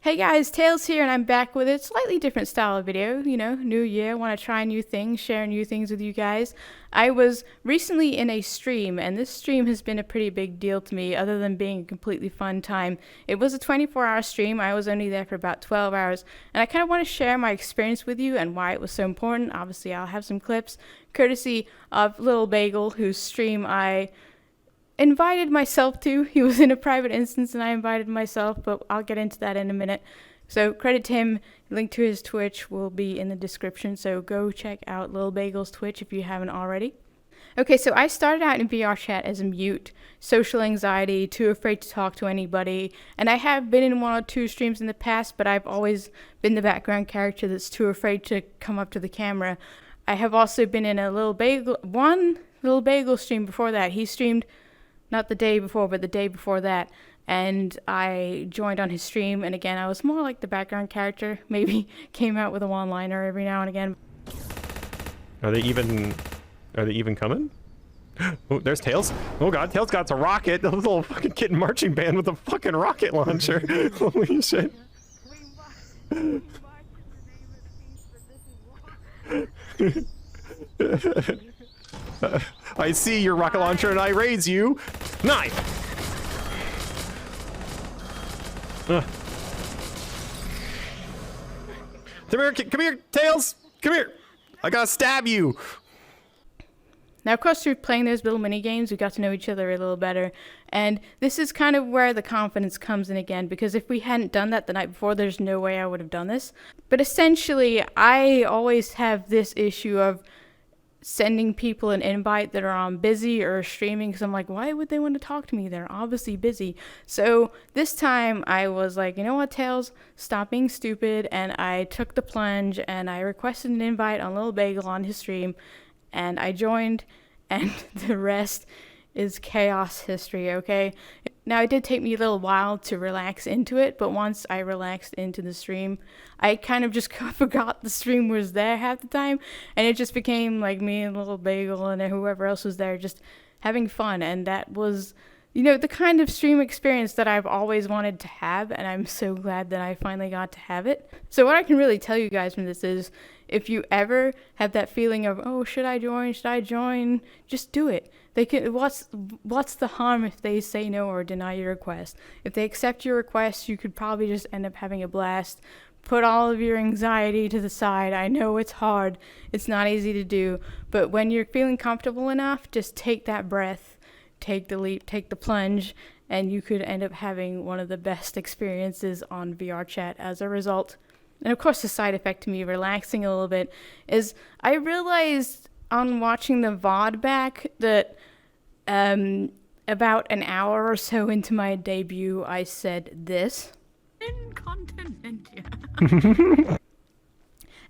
Hey guys, Tails here, and I'm back with a slightly different style of video. You know, new year, want to try new things, share new things with you guys. I was recently in a stream, and this stream has been a pretty big deal to me, other than being a completely fun time. It was a 24-hour stream. I was only there for about 12 hours, and I kind of want to share my experience with you and why it was so important. Obviously, I'll have some clips, courtesy of Lilbagel, whose stream I invited myself to. He was in a private instance and I invited myself, but I'll get into that in a minute. So credit to him. Link to his Twitch will be in the description, so go check out Lilbagel's Twitch if you haven't already. Okay, so I started out in Vrchat as a mute, social anxiety, too afraid to talk to anybody, and I have been in one or two streams in the past, but I've always been the background character that's too afraid to come up to the camera. I have also been in a Lilbagel stream before that. He streamed not the day before, but the day before that. And I joined on his stream, and again, I was more like the background character. Maybe came out with a one-liner every now and again. Are they even coming? Oh, there's Tails. Oh god, Tails got a rocket. The little fucking kitten marching band with a fucking rocket launcher. Holy shit. I see your rocket launcher and I raise you. Knife! Come here, Tails! Come here! I gotta stab you! Now, of course, through playing those little mini games, we got to know each other a little better. And this is kind of where the confidence comes in again, because if we hadn't done that the night before, there's no way I would have done this. But essentially, I always have this issue of sending people an invite that are on busy or streaming, because I'm like, why would they want to talk to me? They're obviously busy. So this time I was like, you know what, Tails, stop being stupid, and I took the plunge and I requested an invite on Lilbagel on his stream, and I joined, and the rest is chaos history, okay? Now, it did take me a little while to relax into it, but once I relaxed into the stream, I kind of just forgot the stream was there half the time, and it just became like me and Lilbagel and whoever else was there just having fun, and that was, you know, the kind of stream experience that I've always wanted to have, and I'm so glad that I finally got to have it. So what I can really tell you guys from this is, if you ever have that feeling of, oh, should I join, just do it. They can. What's the harm if they say no or deny your request? If they accept your request, you could probably just end up having a blast. Put all of your anxiety to the side. I know it's hard. It's not easy to do. But when you're feeling comfortable enough, just take that breath, take the leap, take the plunge, and you could end up having one of the best experiences on Vrchat as a result. And of course, the side effect to me relaxing a little bit is I realized on watching the VOD back that about an hour or so into my debut, I said this. Incontinentia.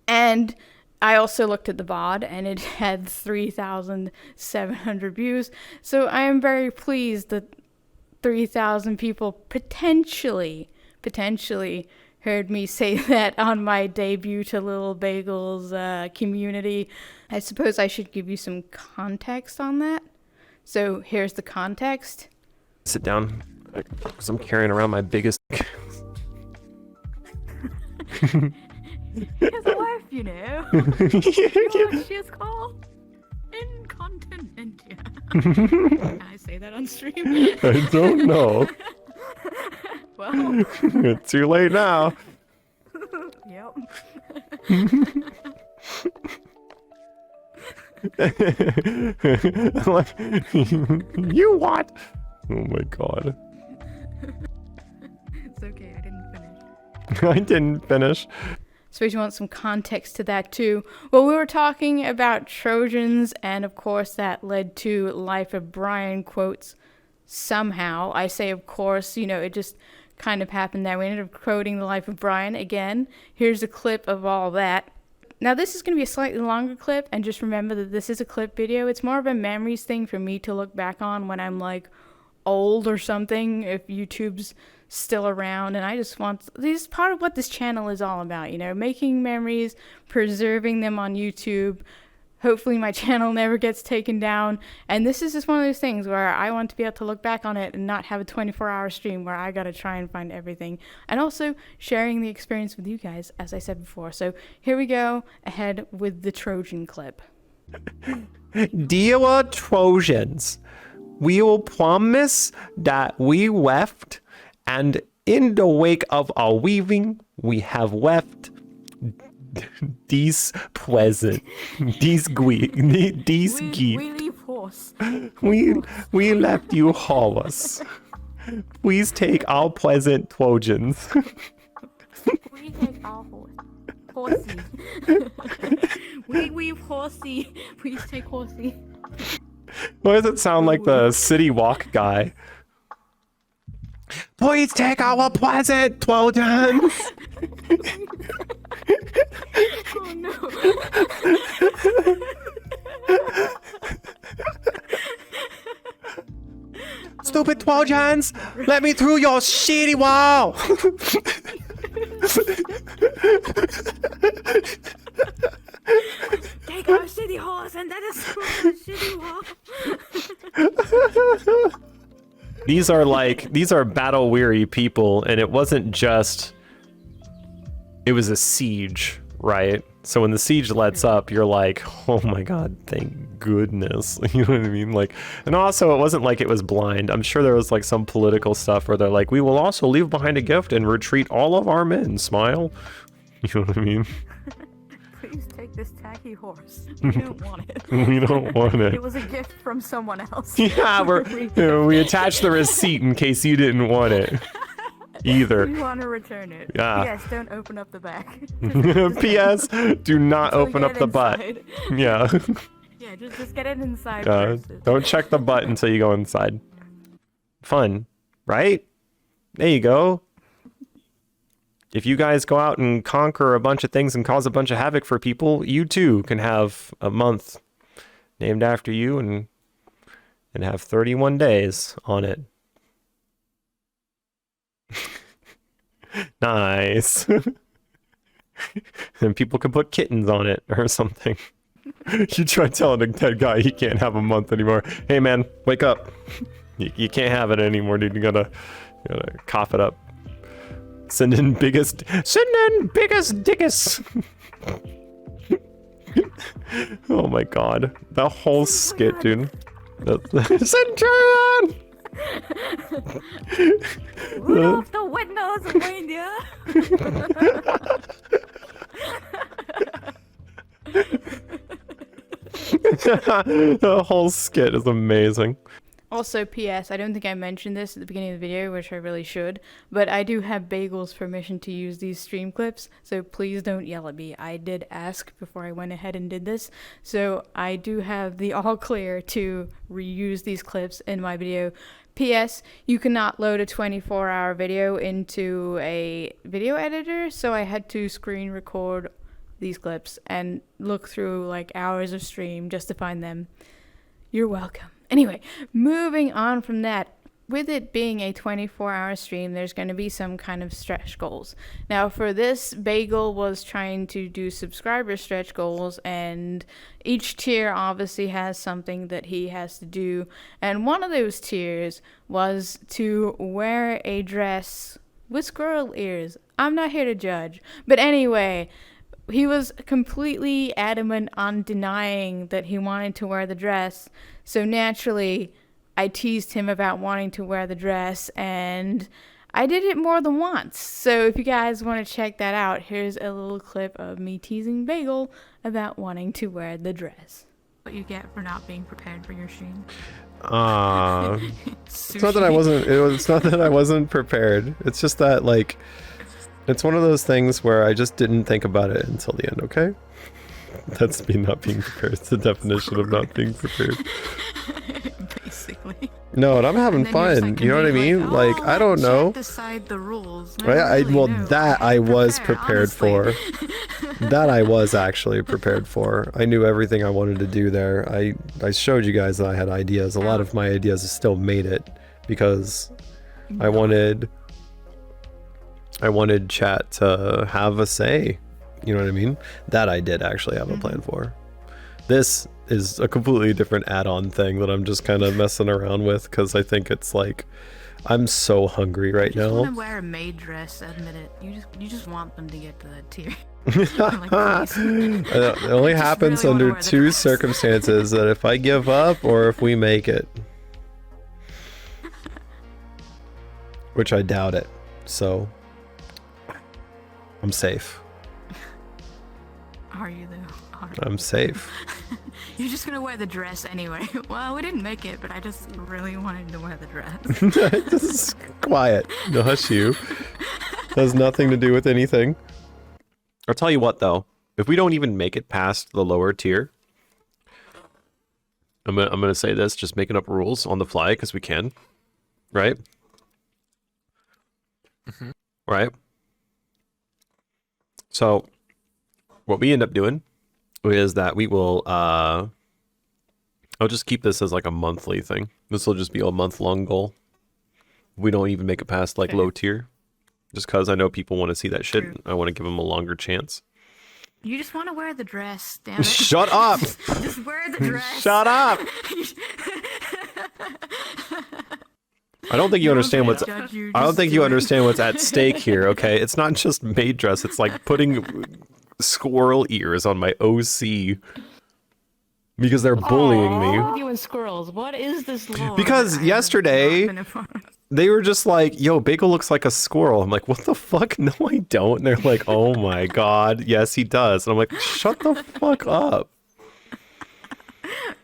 And I also looked at the VOD, and it had 3,700 views. So I am very pleased that 3,000 people potentially heard me say that on my debut to Lilbagel's community. I suppose I should give you some context on that. So here's the context. Sit down, because I'm carrying around my biggest... He has a wife, you know. You know what she's called? Incontinentia. Can I say that on stream? I don't know. Well, It's too late now. yep. You what? Oh my god. It's okay, I didn't finish. I didn't finish. Suppose you want some context to that too. Well, we were talking about Trojans, and of course that led to Life of Brian quotes somehow. I say of course, you know, it just kind of happened that we ended up quoting the Life of Brian again. Here's a clip of all that. Now this is going to be a slightly longer clip, and just remember that this is a clip video. It's more of a memories thing for me to look back on when I'm like old or something, if YouTube's still around. And I just want, this is part of what this channel is all about, you know, making memories, preserving them on YouTube, Hopefully my channel never gets taken down. And this is just one of those things where I want to be able to look back on it and not have a 24-hour stream where I gotta try and find everything. And also sharing the experience with you guys, as I said before. So here we go, ahead with the Trojan clip. Dear Trojans, we will promise that we left, and in the wake of our weaving, we have left these present, these geese. We leave horse. We left you horse. Please take our present Trojans. We take our horse. Horsey. We weave horsey. Please take horsey. Why does it sound like the City Walk guy? Please take our present, Trojans. Oh no. Stupid Trojans, let me through your shitty wall. Take our city horse and let us through the city wall. These are battle weary people, and it wasn't just, it was a siege, right? So when the siege lets up, you're like, oh my god, thank goodness. You know what I mean? Like, and also it wasn't like it was blind. I'm sure there was like some political stuff where they're like, we will also leave behind a gift and retreat all of our men. Smile. You know what I mean? Please take this tacky horse. We don't want it. We don't want it. It was a gift from someone else. Yeah, we attached the receipt in case you didn't want it either. You want to return it. Yeah. Yes, don't open up the back. P.S. Do not open up the butt. Yeah. Yeah, just get it inside first. Don't check the butt until you go inside. Fun, right? There you go. If you guys go out and conquer a bunch of things and cause a bunch of havoc for people, you too can have a month named after you and have 31 days on it. Nice. And people can put kittens on it or something. You try telling a dead guy he can't have a month anymore. Hey man, wake up. You can't have it anymore, dude. You gotta cough it up. Send in biggest dickus. Oh my god. The whole skit, dude. Centurion! Rudolph the red-nosed reindeer. The whole skit is amazing. Also, P.S. I don't think I mentioned this at the beginning of the video, which I really should, but I do have Bagel's permission to use these stream clips, so please don't yell at me. I did ask before I went ahead and did this, so I do have the all clear to reuse these clips in my video. P.S. You cannot load a 24-hour video into a video editor, so I had to screen record these clips and look through like hours of stream just to find them. You're welcome. Anyway, moving on from that, with it being a 24-hour stream, there's going to be some kind of stretch goals. Now, for this, Bagel was trying to do subscriber stretch goals, and each tier obviously has something that he has to do. And one of those tiers was to wear a dress with squirrel ears. I'm not here to judge. But anyway, he was completely adamant on denying that he wanted to wear the dress. So naturally, I teased him about wanting to wear the dress, and I did it more than once. So if you guys want to check that out, here's a little clip of me teasing Bagel about wanting to wear the dress. What you get for not being prepared for your stream. It's not that I wasn't. It's not that I wasn't prepared. It's just that like, it's one of those things where I just didn't think about it until the end. Okay. That's me not being prepared. It's the definition of not being prepared. Basically. No, and I'm having fun. Like, you know what I mean? Like, I don't know. Decide the rules. Right? That I was prepared for. That I was actually prepared for. I knew everything I wanted to do there. I showed you guys that I had ideas. A lot of my ideas still made it because I wanted chat to have a say. You know what I mean? That I did actually have a plan for. This is a completely different add-on thing that I'm just kind of messing around with because I think it's like I'm so hungry right I just now. want to wear a maid dress. Admit it. You just want them to get to that tier. Like, please. It only I just happens really wanna under wear the two dress. circumstances: that if I give up or if we make it, which I doubt it. So I'm safe. Are you though? Are you? I'm safe. You're just gonna wear the dress anyway. Well, we didn't make it, but I just really wanted to wear the dress. Just quiet. No, hush you. Has nothing to do with anything. I'll tell you what though, if we don't even make it past the lower tier, I'm gonna say this, just making up rules on the fly because we can, right? Mm-hmm. Right. So what we end up doing is that we will I'll just keep this as like a monthly thing. This will just be a month-long goal. We don't even make it past like low tier, just because I know people want to see that shit. True. I want to give them a longer chance. You just want to wear the dress, damn it. Shut up! Just wear the dress. Shut up! I don't think you understand what's. Judge you, I don't just think do you it. understand what's at stake here. Okay, it's not just maid dress. It's like putting squirrel ears on my OC because they're bullying me. You and squirrels. What is this law? Because yesterday they were just like, "Yo, Bagel looks like a squirrel." I'm like, "What the fuck? No, I don't." And they're like, "Oh my god, yes, he does." And I'm like, "Shut the fuck up."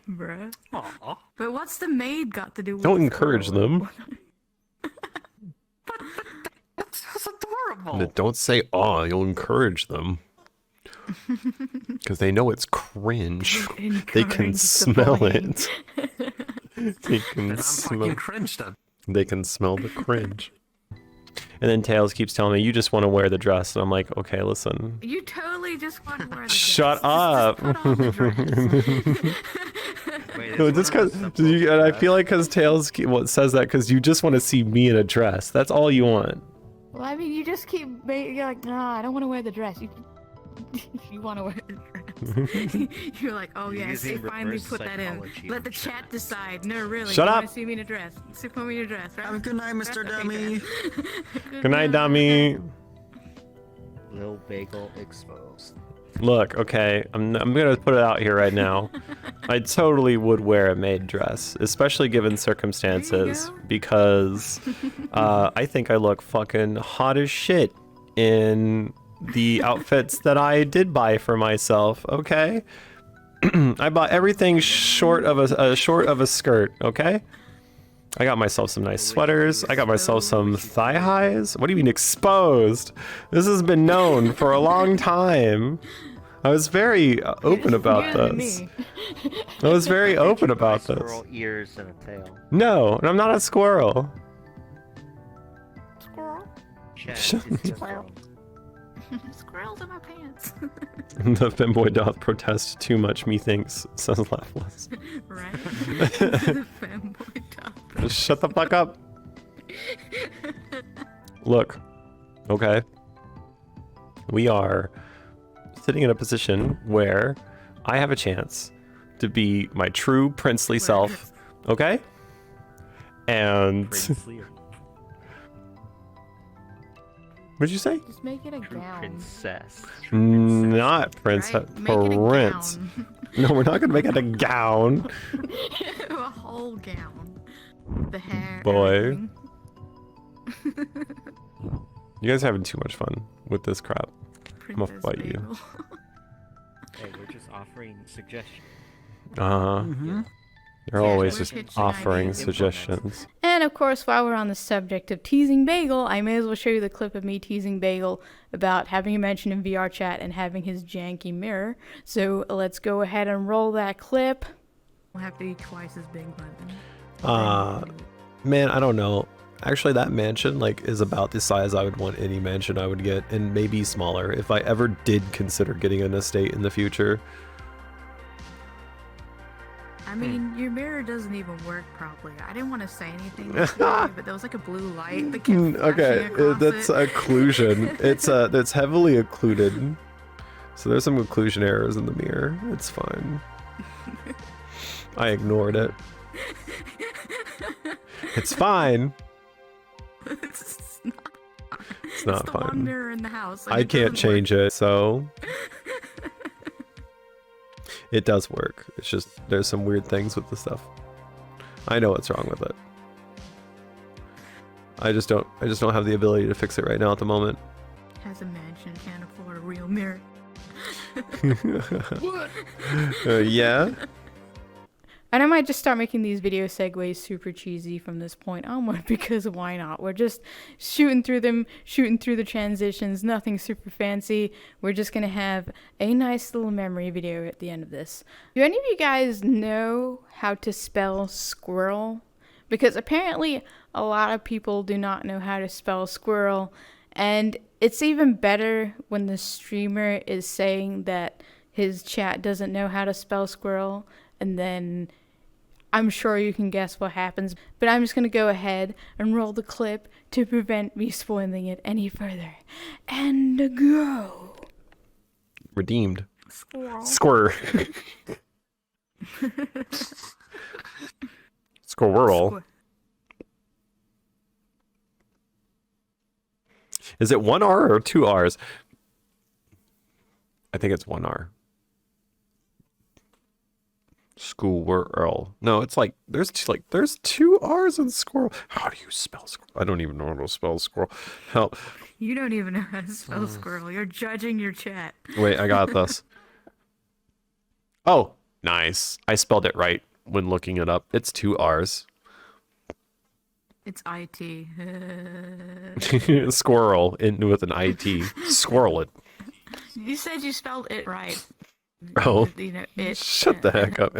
Bruh. Aww. But what's the maid got to do with Don't the encourage squirrel? them. That's adorable. Don't say, "Oh," you'll encourage them. Because they know it's cringe. They can Encourage the smell bullying. it. They can Then I'm smell. fucking cringe then. They can smell the cringe. And then Tails keeps telling me, "You just want to wear the dress." And I'm like, "Okay, listen." You totally just want to wear the dress. Shut Just up. put on the dress. Wait, No, is just one because, of us a and I dress? feel like because Tails says that because you just want to see me in a dress. That's all you want. Well, I mean, you just keep. You're like, nah, I don't want to wear the dress. You want to wear the dress. You're like, oh yes, they Using finally reverse put that in. psychology Let the on chat chat. decide. No, really. Shut you up. Want to see me in a dress? So put me in a dress, right? Good night, Mr. Dummy. Good night, dummy. Lilbagel exposed. Look, okay, I'm gonna put it out here right now. I totally would wear a maid dress, especially given circumstances, go. because I think I look fucking hot as shit in the outfits that I did buy for myself. Okay, I bought everything short of a skirt. Okay. I got myself some nice sweaters. I got myself some thigh highs. What do you mean exposed? This has been known for a long time. I was very open about this. I was very open about this. Squirrel ears and a tail. No, and I'm not a squirrel. Squirrel. Chat Shut is just wrong. Squirrels in my pants. The femboy doth protest too much, methinks, says Laughless. Right? The fanboy top. Shut the fuck up. Look, okay. We are sitting in a position where I have a chance to be my true princely self, okay? And Princely. what'd you say? Just make it a True gown. princess. Not princess, Right? Make it a prince. gown. No, we're not gonna make it a gown. A whole gown. The hair. Boy. everything. You guys are having too much fun with this crap. gonna Princess fight you. Bagel. Hey, we're just offering suggestions. Mm-hmm. You're Yeah, always we're just pitching offering ideas. suggestions. And of course, while we're on the subject of teasing Bagel, I may as well show you the clip of me teasing Bagel about having a mention in VR chat and having his janky mirror. So let's go ahead and roll that clip. We'll have to be twice as big by then. Man, I don't know. Actually, that mansion like is about the size I would want any mansion I would get, and maybe smaller if I ever did consider getting an estate in the future. I mean, your mirror doesn't even work properly. I didn't want to say anything, but there was like a blue light that kept Okay, flashing across that's it. occlusion. It's heavily occluded. So there's some occlusion errors in the mirror. It's fine. I ignored it. It's fine. It's not. It's not the one fine. mirror in the house. and I it can't doesn't work. change it, so it does work. It's just there's some weird things with the stuff. I know what's wrong with it. I just don't have the ability to fix it right now at the moment. Has a mansion, can't afford a real mirror. Yeah. And I might just start making these video segues super cheesy from this point onward, because why not? We're just shooting through them, shooting through the transitions, nothing super fancy. We're just going to have a nice little memory video at the end of this. Do any of you guys know how to spell squirrel? Because apparently a lot of people do not know how to spell squirrel, and it's even better when the streamer is saying that his chat doesn't know how to spell squirrel, and then I'm sure you can guess what happens, but I'm just going to go ahead and roll the clip to prevent me spoiling it any further. And go! Redeemed. Squirrel. Squirrel. Squirrel. Is it one R or two R's? I think it's one R. Squirrel. No, it's like there's two R's in squirrel. How do you spell squirrel? I don't even know how to spell squirrel. Help. You don't even know how to spell squirrel. You're judging your chat. Wait, I got this. Oh, nice. I spelled it right when looking it up. It's two R's. It's IT. Squirrel with an IT. Squirrel it. You said you spelled it right. Oh. You know, it. Shut the heck up.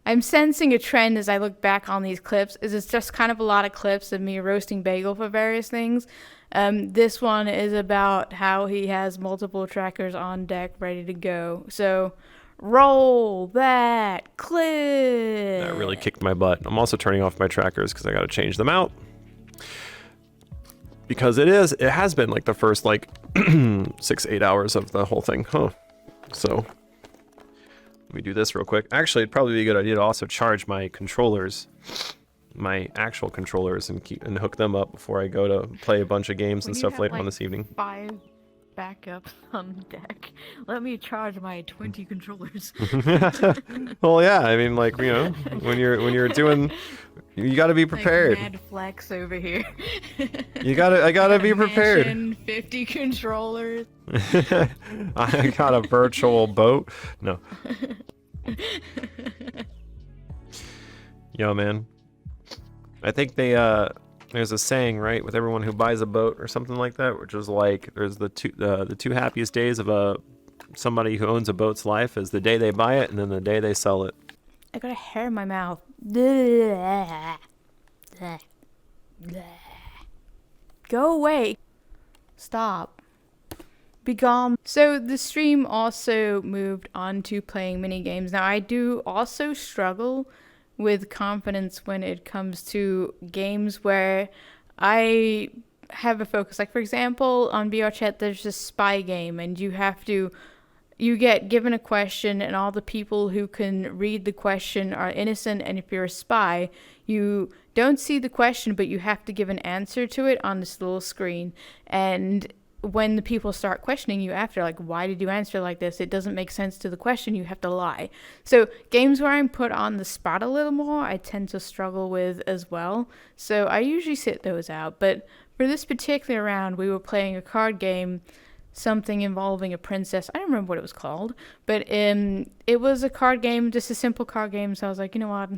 I'm sensing a trend as I look back on these clips, is it's just kind of a lot of clips of me roasting Bagel for various things. This one is about how he has multiple trackers on deck ready to go. So roll that clip. That really kicked my butt. I'm also turning off my trackers because I got to change them out. Because it has been like the first 6-8 hours of the whole thing, huh? So let me do this real quick. Actually, it'd probably be a good idea to also charge my controllers, my actual controllers, and hook them up before I go to play a bunch of games and stuff later on this evening. 5 backups on deck. Let me charge my 20 controllers. Well, yeah. I mean, when you're doing, you got to be prepared. Like mad flex over here. I gotta be prepared. Mansion, 50 controllers. I got a virtual boat. No. Yo, man. I think there's a saying, right, with everyone who buys a boat or something like that, which is like there's the two happiest days of somebody who owns a boat's life is the day they buy it and then the day they sell it. I got a hair in my mouth. Go away. Stop. Be gone. So the stream also moved on to playing mini games. Now I do also struggle with confidence when it comes to games where I have a focus. Like for example, on Vrchat there's this spy game, and you get given a question, and all the people who can read the question are innocent, and if you're a spy, you don't see the question, but you have to give an answer to it on this little screen. And when the people start questioning you after, like, why did you answer like this? It doesn't make sense to the question, you have to lie. So games where I'm put on the spot a little more, I tend to struggle with as well. So I usually sit those out. But for this particular round, we were playing a card game, something involving a princess. I don't remember what it was called, but it was a card game, just a simple card game. So I was like, you know what?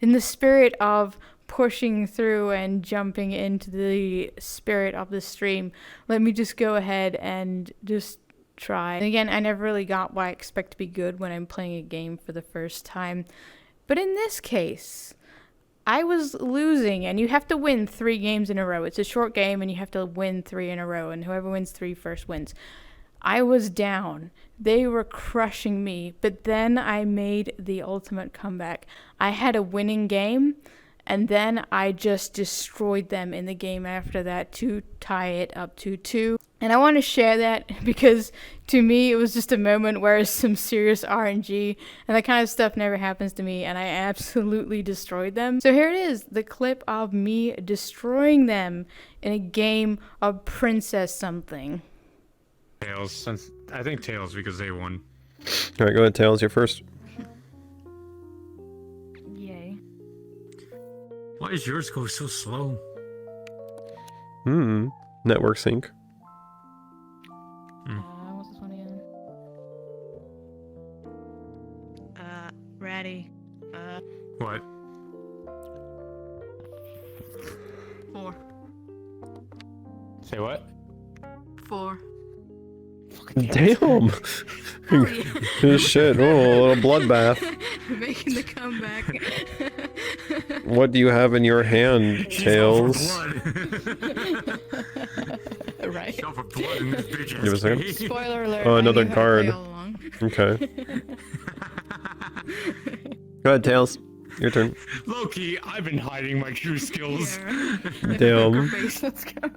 In the spirit of pushing through and jumping into the spirit of the stream, let me just go ahead and just try. And again, I never really got why I expect to be good when I'm playing a game for the first time. But in this case, I was losing, and you have to win 3 games in a row. It's a short game, and you have to win 3 in a row, and whoever wins 3 first wins. I was down. They were crushing me, but then I made the ultimate comeback. I had a winning game, and then I just destroyed them in the game after that to tie it up to 2. And I want to share that because to me it was just a moment where it's some serious RNG, and that kind of stuff never happens to me, and I absolutely destroyed them. So here it is, the clip of me destroying them in a game of Princess something. Tails, since I think Tails because they won. All right, go ahead, Tails. You're first. Yay. Why does yours go so slow? Network sync. What's this one again? Ratty. What? 4. Say what? 4. Damn. Shit. Oh, a little bloodbath. Making the comeback. What do you have in your hand, Tails? Right. Shell for blood in this bitch. Give a second. Spoiler alert. Oh, I another knew how to play card. all along. Okay. Go ahead, Tails. Your turn. Low-key, I've been hiding my true skills. Damn. Let's go.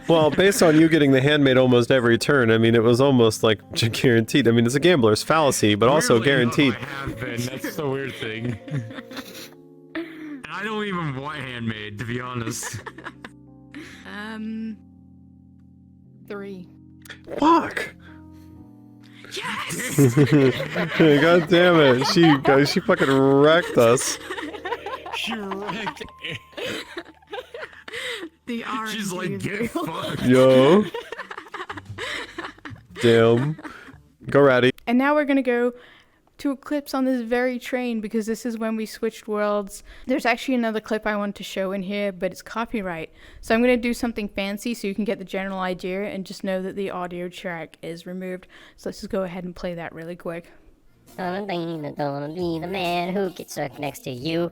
Well, based on you getting the handmade almost every turn, I mean, it was almost like guaranteed. I mean, it's a gambler's fallacy, but also Weirdly enough, guaranteed. I have been. That's the weird thing. And I don't even want handmade, to be honest. 3. Fuck. Yes! God damn it. She fucking wrecked us. She wrecked it. The RNG She's like, is get real. fucked. Yo. Damn. Go, Ratty. And now we're gonna go to clips on this very train because this is when we switched worlds. There's actually another clip I want to show in here, but it's copyright. So I'm gonna do something fancy so you can get the general idea and just know that the audio track is removed. So let's just go ahead and play that really quick. Gonna be the man who gets stuck next to you.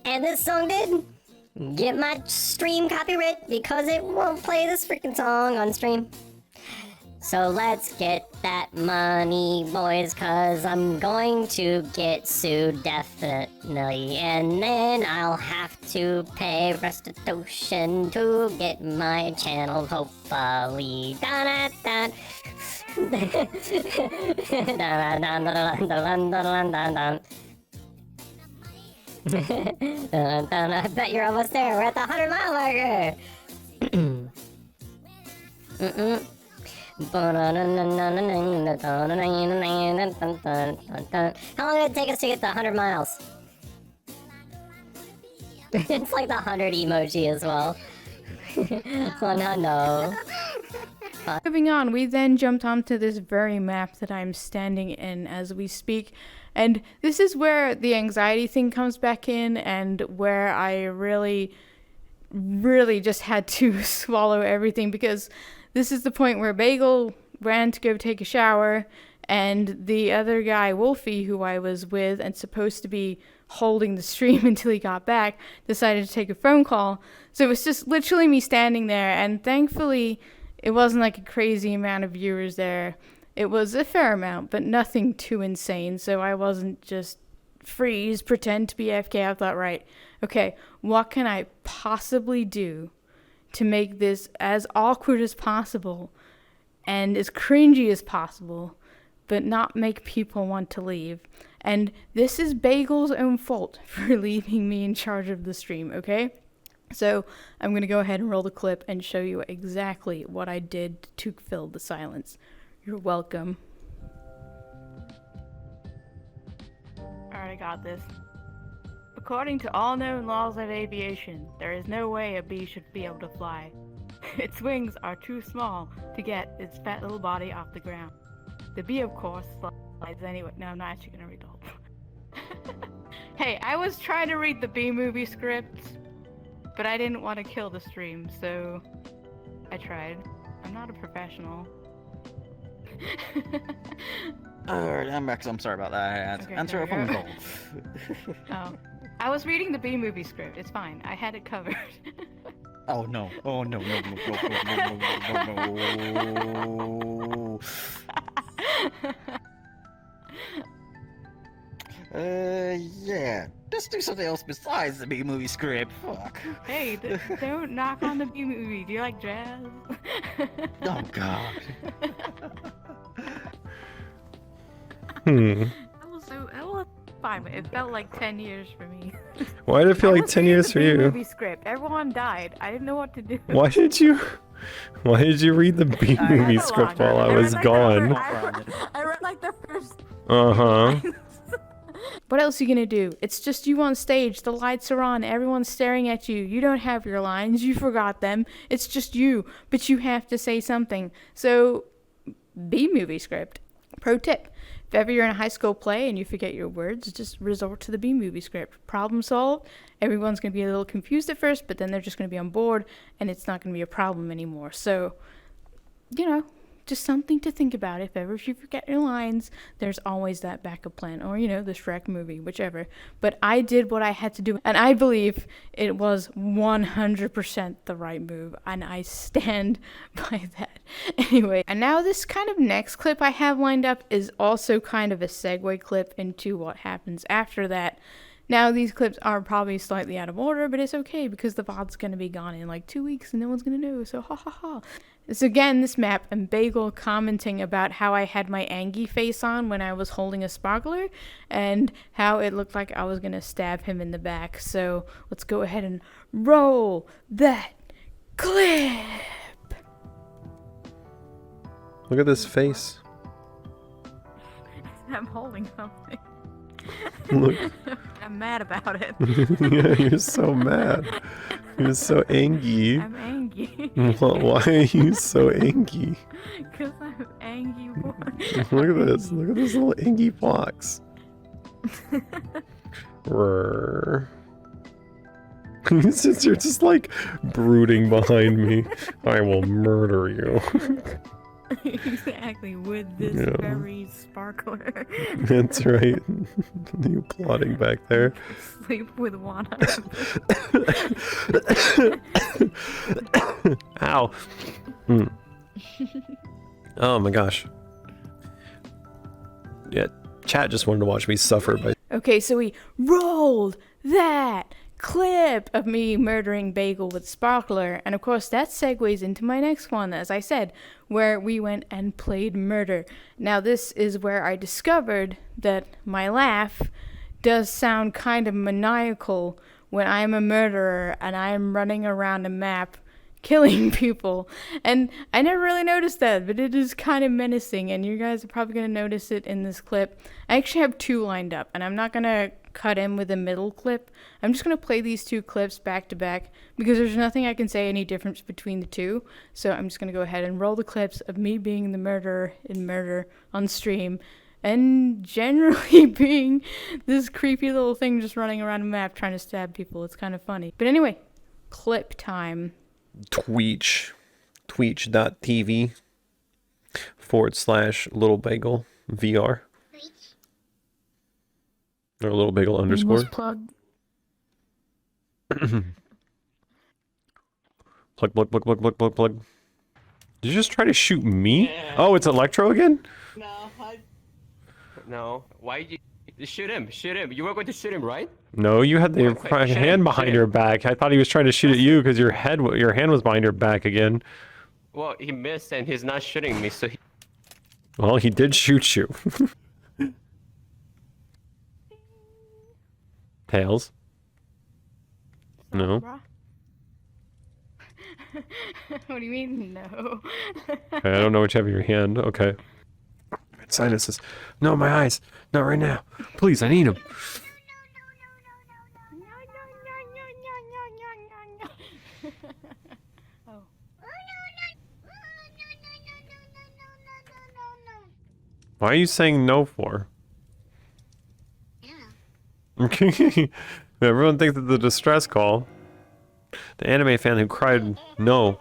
And this song did get my stream copyright because it won't play this freaking song on stream. So let's get that money, boys, cause I'm going to get sued definitely. And then I'll have to pay restitution to get my channel, hopefully. Da-da-da. I bet you're almost there. We're at the 100-mile marker. How long did it take us to get the 100 miles? It's like the 100 emoji as well. Oh no. Moving on, we then jumped onto this very map that I'm standing in as we speak. And this is where the anxiety thing comes back in and where I really just had to swallow everything because this is the point where Bagel ran to go take a shower and the other guy, Wolfie, who I was with and supposed to be holding the stream until he got back, decided to take a phone call. So it was just literally me standing there, and thankfully it wasn't like a crazy amount of viewers there. It was a fair amount, but nothing too insane, so I wasn't just freeze, pretend to be AFK. I thought, right, okay, what can I possibly do to make this as awkward as possible and as cringy as possible, but not make people want to leave? And this is Bagel's own fault for leaving me in charge of the stream, okay? So I'm going to go ahead and roll the clip and show you exactly what I did to fill the silence. You're welcome. Alright, I got this. According to all known laws of aviation, there is no way a bee should be able to fly. Its wings are too small to get its fat little body off the ground. The bee, of course, flies anyway. No, I'm not actually gonna read the whole Hey, I was trying to read the bee movie script, but I didn't want to kill the stream, so I tried. I'm not a professional. Alright, I'm back. I'm sorry about that. Okay, Answer a there we phone go. call. Oh. I was reading the bee movie script. It's fine. I had it covered. Oh no! Oh no! No! No! No! No! No! No! Yeah. Just do something else besides the B-movie script. Fuck. Hey, don't knock on the B movie. Do you like jazz? Oh God. That was 5 minutes. It felt like 10 years for me. Why did it feel I like was 10 reading years the for you? B-movie script. Everyone died. I didn't know what to do. Why did you read the B movie script while I was gone? I read like the first. Uh-huh. What else are you gonna do? It's just you on stage, the lights are on, everyone's staring at you, you don't have your lines, you forgot them, it's just you, but you have to say something. So, B-movie script. Pro tip. If ever you're in a high school play and you forget your words, just resort to the B-movie script. Problem solved. Everyone's going to be a little confused at first, but then they're just going to be on board, and it's not going to be a problem anymore. So, you know, just something to think about. If ever you forget your lines, there's always that backup plan. Or, you know, the Shrek movie, whichever. But I did what I had to do, and I believe it was 100% the right move, and I stand by that. Anyway, and now this kind of next clip I have lined up is also kind of a segue clip into what happens after that. Now, these clips are probably slightly out of order, but it's okay because the VOD's going to be gone in like 2 weeks and no one's going to know, so ha ha ha. So again, this map, and Bagel commenting about how I had my Angie face on when I was holding a sparkler, and how it looked like I was going to stab him in the back. So let's go ahead and roll that clip. Look at this face. I'm holding something. Look. I'm mad about it. Yeah, you're so mad. You're so angry. I'm angry. Why are you so angry? Because I'm angry boy. Look at this. Look at this little angry fox. Rrr. Since you're just like brooding behind me, I will murder you. Exactly, with this very sparkler. That's right. You plotting back there. Sleep with one eye. Ow. Mm. Oh my gosh. Yeah, chat just wanted to watch me suffer by. Okay, so we rolled that clip of me murdering Bagel with Sparkler, and of course that segues into my next one, as I said, where we went and played murder. Now this is where I discovered that my laugh does sound kind of maniacal when I'm a murderer and I'm running around a map killing people, and I never really noticed that, but it is kind of menacing, and you guys are probably going to notice it in this clip. I actually have 2 lined up, and I'm not going to cut in with a middle clip. I'm just going to play these 2 clips back to back because there's nothing I can say any difference between the 2. So I'm just going to go ahead and roll the clips of me being the murderer in Murder on stream and generally being this creepy little thing just running around a map trying to stab people. It's kind of funny. But anyway, clip time. Twitch.tv /Lilbagel VR. Or Lilbagel underscore. Plug. Plug. Did you just try to shoot me? Oh, it's Electro again? No. Why did you shoot him? Shoot him. You were going to shoot him, right? No, you had the Wait, hand behind your back. I thought he was trying to shoot at you because your hand was behind your back again. Well, he missed and he's not shooting me, so he... Well, he did shoot you. Tails? No. What do you mean, no? Okay, I don't know what you have in your hand. Okay. Sinuses. No, my eyes. Not right now. Please, I need them. Why are you saying no for? Okay. Everyone thinks it's a distress call. The anime fan who cried no.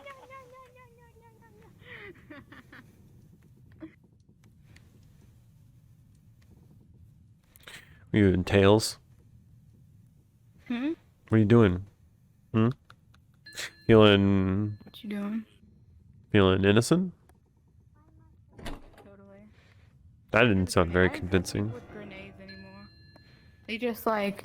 What are you doing, Tails? Hmm? What are you doing? Hmm? Feeling... What you doing? Feeling innocent? Totally. That didn't sound very convincing. With grenades anymore. They just like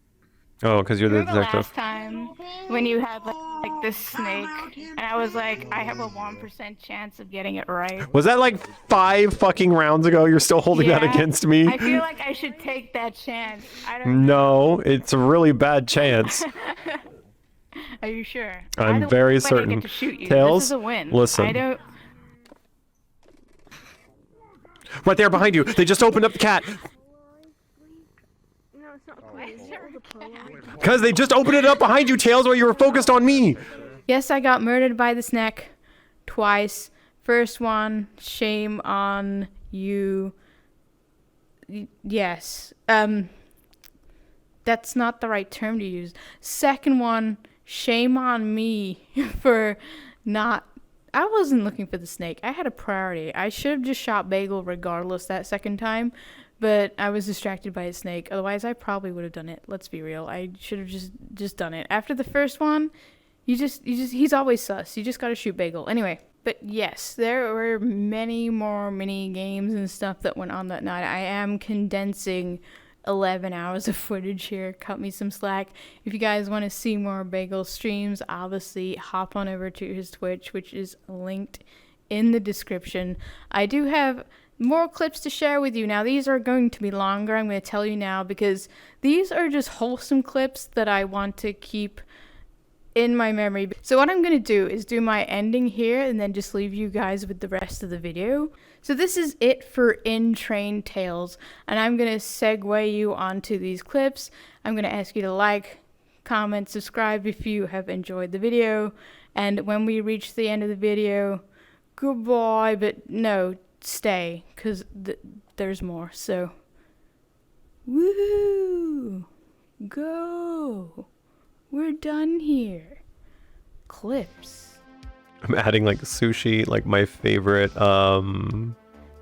Oh, because you're the Remember detective. last time when you had like this snake, and I was like, I have a 1% chance of getting it right. Was that like 5 fucking rounds ago? You're still holding that Yeah, against me? I feel like I should take that chance. I don't know. No, it's a really bad chance. Are you sure? I'm Either very way, I certain. get to shoot you. Tails, This is a win. listen. I don't. Right there behind you. They just opened up the cat. Because they just opened it up behind you, Tails, while you were focused on me. Yes, I got murdered by the snake twice. First one, shame on you. Yes. That's not the right term to use. Second one, shame on me for not. I wasn't looking for the snake. I had a priority. I should have just shot Bagel regardless that second time, but I was distracted by a snake. Otherwise, I probably would have done it. Let's be real. I should have just done it. After the first one, he's always sus. You just gotta shoot Bagel. Anyway, but yes, there were many more mini games and stuff that went on that night. I am condensing 11 hours of footage here. Cut me some slack. If you guys want to see more Bagel streams, obviously hop on over to his Twitch, which is linked in the description. I do have more clips to share with you. Now, these are going to be longer. I'm going to tell you now because these are just wholesome clips that I want to keep in my memory. So what I'm going to do is do my ending here and then just leave you guys with the rest of the video. So this is it for In Train Tales, and I'm going to segue you onto these clips. I'm going to ask you to like, comment, subscribe if you have enjoyed the video, and when we reach the end of the video, goodbye, but no, stay, because there's more. So, woohoo, go, we're done here. Clips. I'm adding like sushi, like my favorite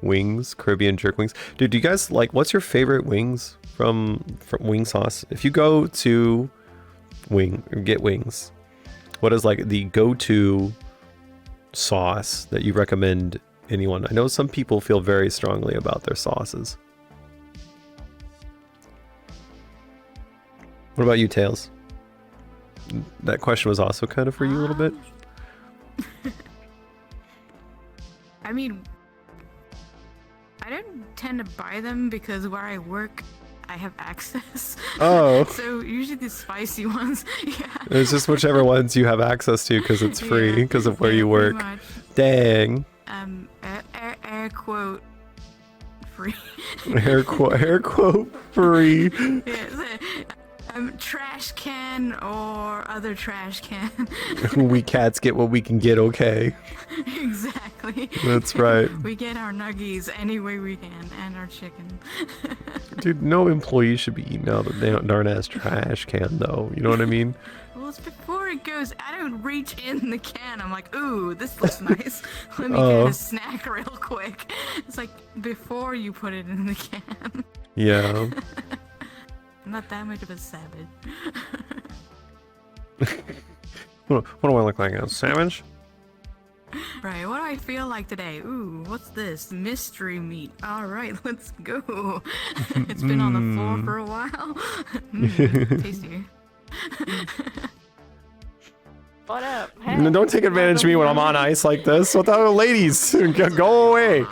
wings, Caribbean jerk wings. Dude, do you guys like, what's your favorite wings from wing sauce? If you go to get wings, what is like the go-to sauce that you recommend anyone? I know some people feel very strongly about their sauces. What about you, Tails? That question was also kind of for you a little bit. I mean, I don't tend to buy them because where I work, I have access. Oh. So usually the spicy ones, yeah. It's just whichever ones you have access to because it's free because of where you work. Much. Dang. Air quote free. Air quote free. Yes. Trash can or other trash can. We cats get what we can get, okay? Exactly. That's right. We get our nuggies any way we can, and our chicken. Dude, no employee should be eating out of the darn ass trash can, though. You know what I mean? Well, it's before it goes. I don't reach in the can. I'm like, ooh, this looks nice. Let me get a snack real quick. It's like before you put it in the can. Yeah. I'm not that much of a savage. What do I look like? A savage? Right, what do I feel like today? Ooh, what's this? Mystery meat. Alright, let's go. It's been on the floor for a while. Tasty. What up? Hey. No, don't take advantage of me when I'm on ice like this. What the hell, ladies? Go away.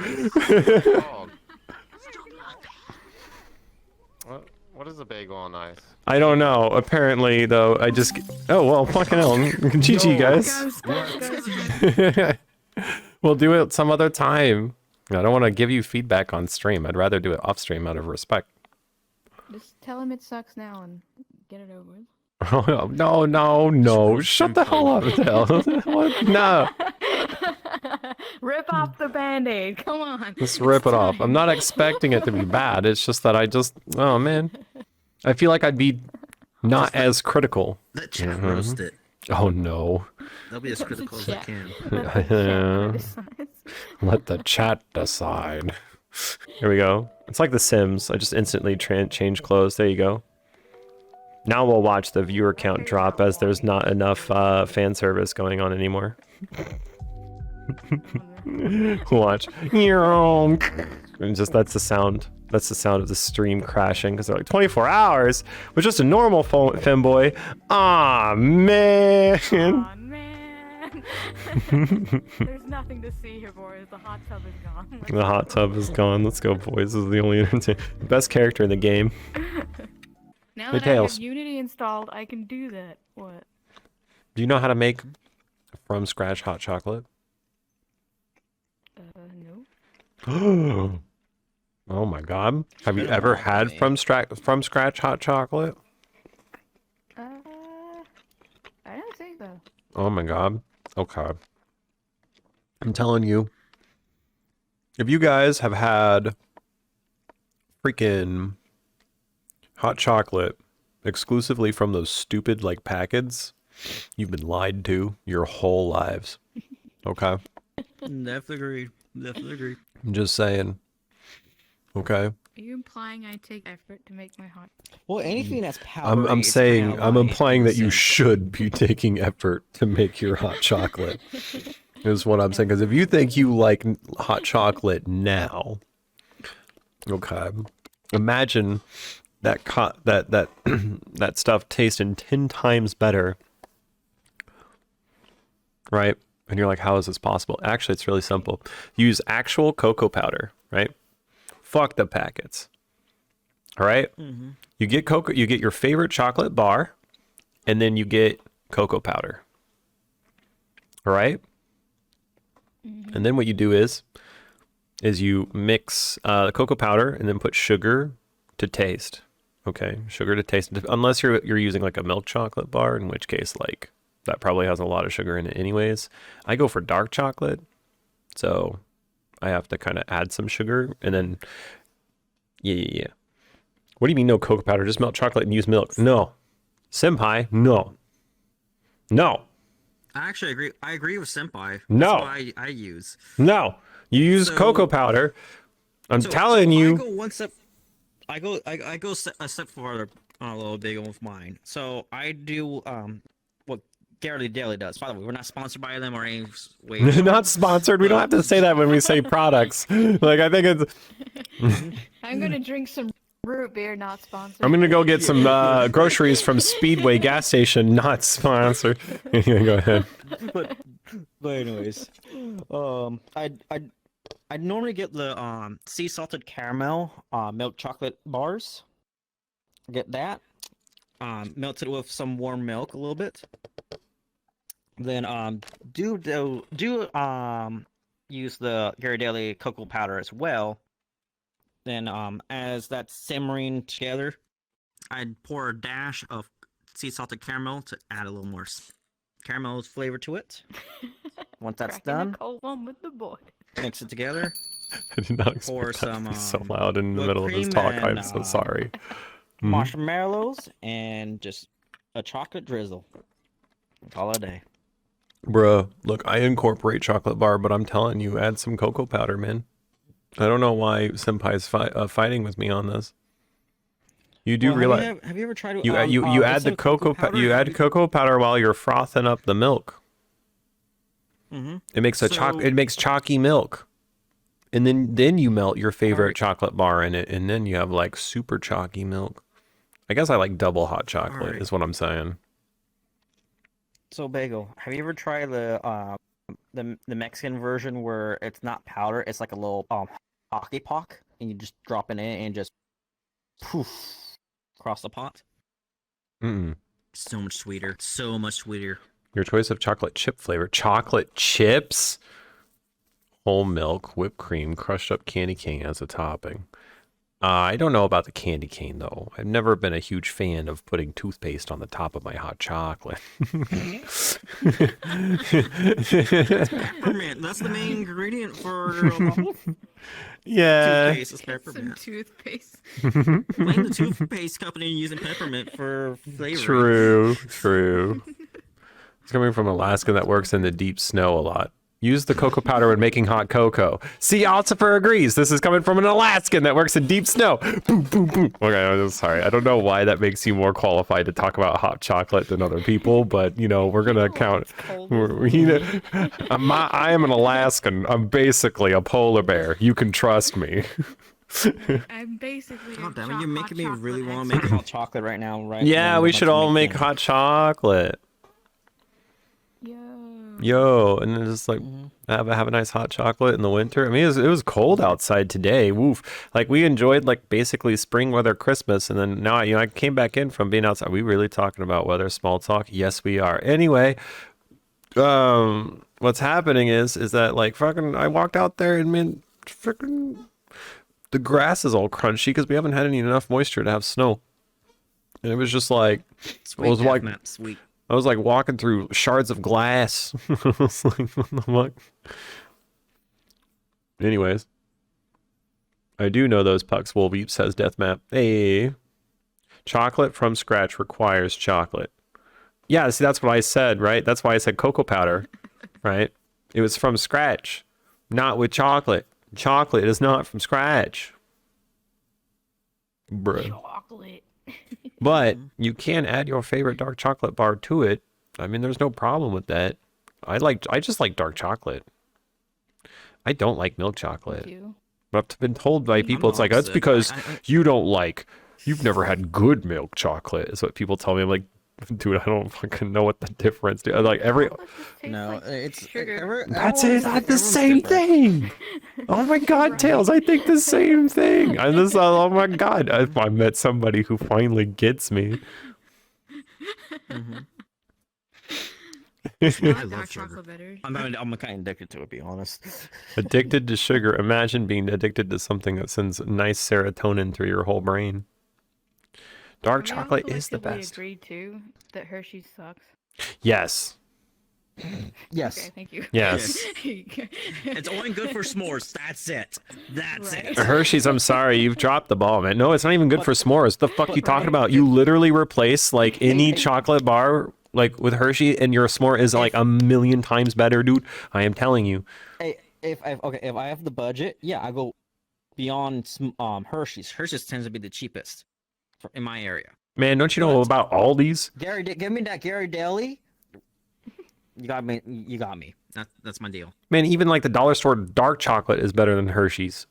What is a bagel on ice? I don't know. Apparently, though, I just... Oh, well, fucking hell. GG, guys. We'll do it some other time. I don't want to give you feedback on stream. I'd rather do it off stream out of respect. Just tell him it sucks now and get it over with. Oh, no. Shut the hell up, Tail. What? No. Rip off the band-aid. Come on. Just rip it off. I'm not expecting it to be bad. It's just that oh, man. I feel like I'd be not as critical. Let chat roast it. Oh, no. They'll be as critical as I can. Let the chat decide. Here we go. It's like The Sims. I just instantly change clothes. There you go. Now we'll watch the viewer count drop as there's not enough fan service going on anymore. Watch. Just that's the sound. That's the sound of the stream crashing because they're like 24 hours with just a normal femboy. Aw, man. Aw, man. There's nothing to see here, boys. The hot tub is gone. The hot tub is gone. Let's go, boys. This is the only best character in the game. Now Hey, that I Tails. have Unity installed, I can do that. What? Do you know how to make from scratch hot chocolate? No. Oh my god. Have you ever had from scratch hot chocolate? I don't think so. Oh my god. Okay. I'm telling you. If you guys have had freaking hot chocolate exclusively from those stupid like packets, you've been lied to your whole lives. Okay? Definitely agree. Definitely agree. I'm just saying. Okay? Are you implying I take effort to make my hot? Well, anything that's powdery. I'm it's saying, kinda I'm light implying in a that you sense. should be taking effort to make your hot chocolate. Is what I'm saying. Because if you think you like hot chocolate now, okay, imagine that that stuff tasting 10 times better, right? And you're like, how is this possible? Actually, it's really simple. Use actual cocoa powder, right? Fuck the packets. All right? You get your favorite chocolate bar, and then you get cocoa powder. All right? And then what you do is you mix the cocoa powder and then put sugar to taste. Okay, sugar to taste. Unless you're using like a milk chocolate bar, in which case like that probably has a lot of sugar in it anyways. I go for dark chocolate, so I have to kind of add some sugar and then yeah. What do you mean no cocoa powder? Just melt chocolate and use milk? No, senpai, no. I actually agree. I agree with Senpai. No. That's what I use. No, you use cocoa powder. I'm telling you. I go one step. I go a step farther on a little big with mine. So I do what Gary Daily does. By the way, we're not sponsored by them or any way. Not sponsored. We don't have to say that when we say products. Like I think it's. I'm gonna drink some root beer, not sponsored. I'm gonna go get some groceries from Speedway gas station, not sponsored. Go ahead. But anyways, I normally get the sea salted caramel milk chocolate bars. Get that. Melt it with some warm milk a little bit. Then use the Ghirardelli cocoa powder as well. Then as that's simmering together, I'd pour a dash of sea salted caramel to add a little more caramel flavor to it. Once that's done, cold one with the boy. mix it together. I did not Pour expect that to some be so loud in the whipped middle of this cream talk. and, I'm so sorry. Marshmallows and just a chocolate drizzle. Call it a day. Bruh, look, I incorporate chocolate bar, but I'm telling you, add some cocoa powder, man. I don't know why Senpai's fighting with me on this. You do realize Have you ever tried? you add the cocoa you add cocoa powder while you're frothing up the milk. It makes it makes chalky milk, and then you melt your favorite chocolate bar in it, and then you have like super chalky milk. I guess I like double hot chocolate, is what I'm saying. So Bagel, have you ever tried the Mexican version where it's not powder, it's like a little hockey puck, and you just drop it in and just poof across the pot? So much sweeter. So much sweeter. Your choice of chocolate chip flavor. Chocolate chips? Whole milk, whipped cream, crushed up candy cane as a topping. I don't know about the candy cane, though. I've never been a huge fan of putting toothpaste on the top of my hot chocolate. That's peppermint. That's the main ingredient for yeah. toothpaste is peppermint. Some toothpaste. Blame the toothpaste company using peppermint for True. flavor. It's coming from Alaska that works in the deep snow a lot. Use the cocoa powder when making hot cocoa. See, Altifer agrees. This is coming from an Alaskan that works in deep snow. Boom, boom, boom. Okay, I'm sorry. I don't know why that makes you more qualified to talk about hot chocolate than other people, but, you know, we're going to count. I am an Alaskan. I'm basically a polar bear. You can trust me. I'm basically. God damn it, hot you're making me chocolate really want to make hot chocolate right now, right? Yeah, now, we like should to all make dinner. hot chocolate. Yo, and then just like have a nice hot chocolate in the winter. I mean, it was cold outside today. Woof. Like we enjoyed like basically spring weather Christmas, and then now I came back in from being outside. Are we really talking about weather small talk? Yes, we are. Anyway, what's happening is that like fucking I walked out there and man, freaking the grass is all crunchy because we haven't had enough moisture to have snow, and it was just like Sweet, it was like Matt, sweet. I was like walking through shards of glass. I was like, what the fuck? Anyways. I do know those pucks will beep, says Deathmap. Hey. Chocolate from scratch requires chocolate. Yeah, see, that's what I said, right? That's why I said cocoa powder, right? It was from scratch, not with chocolate. Chocolate is not from scratch. Bruh. Chocolate. But you can add your favorite dark chocolate bar to it. I mean, there's no problem with that. I just like dark chocolate. I don't like milk chocolate. But I've been told by people, it's like, that's because you've never had good milk chocolate, is what people tell me. I'm like, dude, I don't fucking know what the difference is. Like No, it's that's it. That's the same thing. Oh my God, Tails, I think the same thing. And this, oh my God, I met somebody who finally gets me. I love sugar. I'm kind of addicted to it, to be honest. Addicted to sugar. Imagine being addicted to something that sends nice serotonin through your whole brain. Dark chocolate is the best. We agree too that Hershey's sucks. Yes. Yes. Okay, thank you. Yes. It's only good for s'mores. That's it. That's it. Hershey's, I'm sorry, you've dropped the ball, man. No, it's not even good for s'mores. The fuck you talking about? You literally replace like any chocolate bar like with Hershey, and your s'more is like a million times better, dude. I am telling you. Hey, if I have the budget, yeah, I go beyond Hershey's. Hershey's tends to be the cheapest in my area. Man, don't you know about Aldi's? Gary, give me that Gary Daily. You got me. You got me. That's my deal. Man, even like the dollar store dark chocolate is better than Hershey's.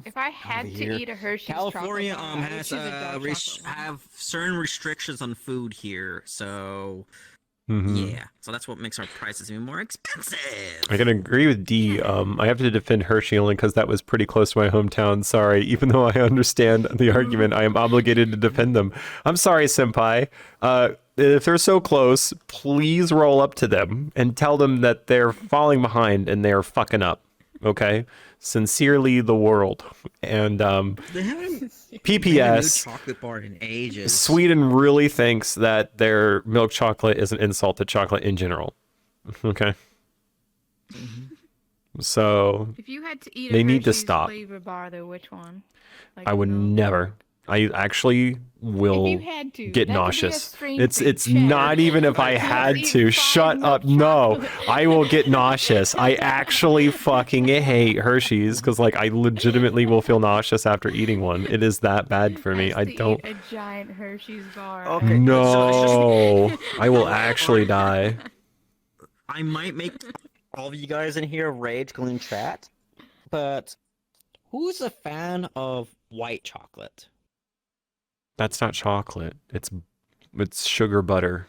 If I had to eat a Hershey's California chocolate bar, has I would choose a dark chocolate one. have certain restrictions on food here, so Mhm. yeah. So that's what makes our prices even more expensive. I can agree with D. I have to defend Hershey only because that was pretty close to my hometown. Sorry, even though I understand the argument, I am obligated to defend them. I'm sorry, senpai. If they're so close, please roll up to them and tell them that they're falling behind and they're fucking up. Okay? Sincerely, the world. And They haven't PPS. chocolate bar in ages. Sweden really thinks that their milk chocolate is an insult to chocolate in general. Okay? So If you had to eat they a need to Hershey's stop. flavor bar, though, which one? Like I would never. I actually will If you had to, get that could be a nauseous. strange It's thing. not even if I had to. Shut up. No, I will get nauseous. I actually fucking hate Hershey's because like I legitimately will feel nauseous after eating one. It is that bad for me. I don't. Eat a giant Hershey's bar. Okay. No, I will actually die. I might make all of you guys in here rage clean chat, but who's a fan of white chocolate? That's not chocolate. It's sugar butter.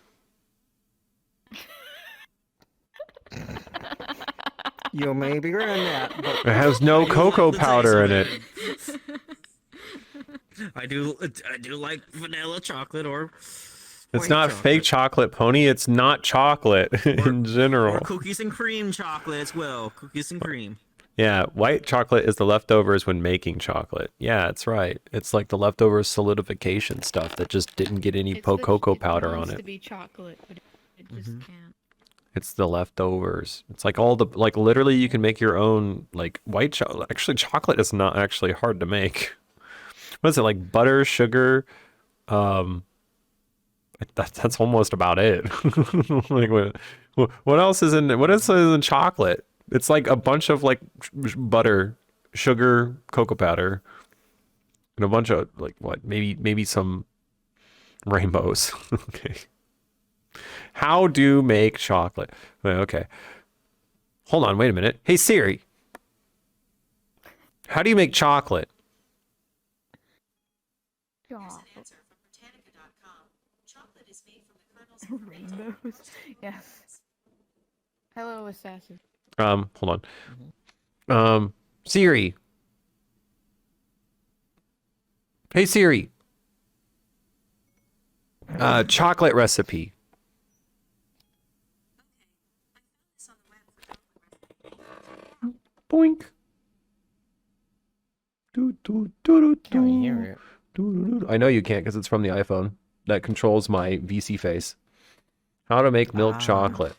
You may be right on that. But It has no cocoa powder in it. I do like vanilla chocolate or It's white not chocolate. fake chocolate, Pony. It's not chocolate in general. Or cookies and cream chocolate as well. Cookies and cream. Yeah, white chocolate is the leftovers when making chocolate. Yeah, that's right. It's like the leftover solidification stuff that just didn't get any cocoa powder on It wants to it. be chocolate, but it just can't. It's the leftovers. It's like all the like literally you can make your own like white chocolate. Actually, chocolate is not actually hard to make. What is it like butter, sugar? That's almost about it. Like what else is in what else is in chocolate? It's like a bunch of like butter, sugar, cocoa powder, and a bunch of like what? Maybe some rainbows. Okay. How do make chocolate? Okay. Hold on, wait a minute. Hey Siri. How do you make chocolate? Rainbows. Yes. Hello, assassin. Hold on. Siri. Hey Siri. Chocolate recipe. Boink. Can you hear it? I know you can't because it's from the iPhone that controls my VC face. How to make milk chocolate.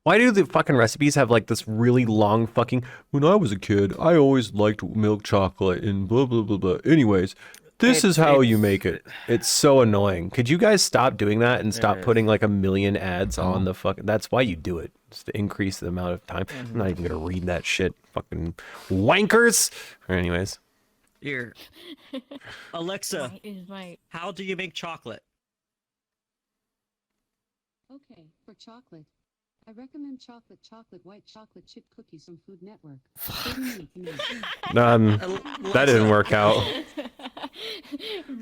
Why do the fucking recipes have like this really long fucking... When I was a kid, I always liked milk chocolate and blah, blah, blah, blah. Anyways, this is how you make it. It's so annoying. Could you guys stop doing that and stop putting like a million ads on the fucking... That's why you do it. It's to increase the amount of time. I'm not even going to read that shit. Fucking wankers. Anyways. Here. Alexa, White is white. how do you make chocolate? Okay, for chocolate. I recommend chocolate white chocolate chip cookies from Food Network. 30 minutes a minute. That didn't work out.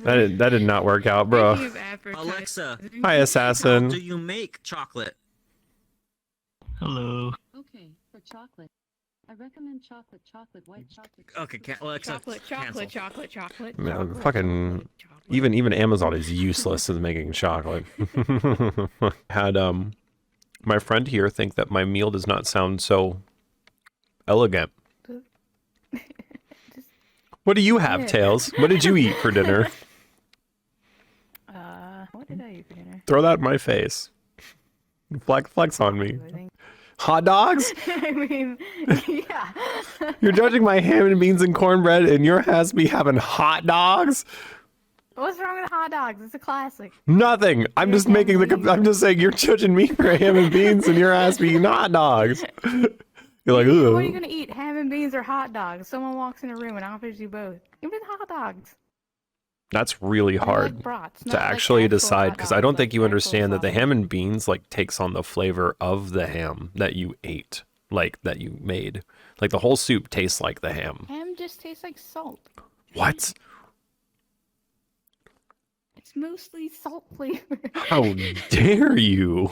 That did not work out, bro. Alexa, Hi, assassin. how do you make chocolate? Hello. Okay, for chocolate. I recommend chocolate white chocolate. Okay, Alexa, Chocolate. Man, fucking even Amazon is useless in making chocolate. Had my friend here think that my meal does not sound so elegant. What do you have, Tails? What did you eat for dinner? What did I eat for dinner? Throw that in my face. Flex on me. Hot dogs? I mean, yeah. You're judging my ham and beans and cornbread, and your ass be having hot dogs? What's wrong with hot dogs? It's a classic. Nothing. I'm just making the. I'm just saying you're judging me for ham and beans, and your ass be eating hot dogs. You're like, ugh. What are you gonna eat? Ham and beans or hot dogs? Someone walks in a room and offers you both. Give me the hot dogs. That's really hard brats, to not like actually actual decide hot because I dogs, don't think like you actual understand that the sausage. ham and beans like takes on the flavor of the ham that you ate, like that you made. Like the whole soup tastes like the ham. Ham just tastes like salt. What? It's mostly salt flavored. How dare you?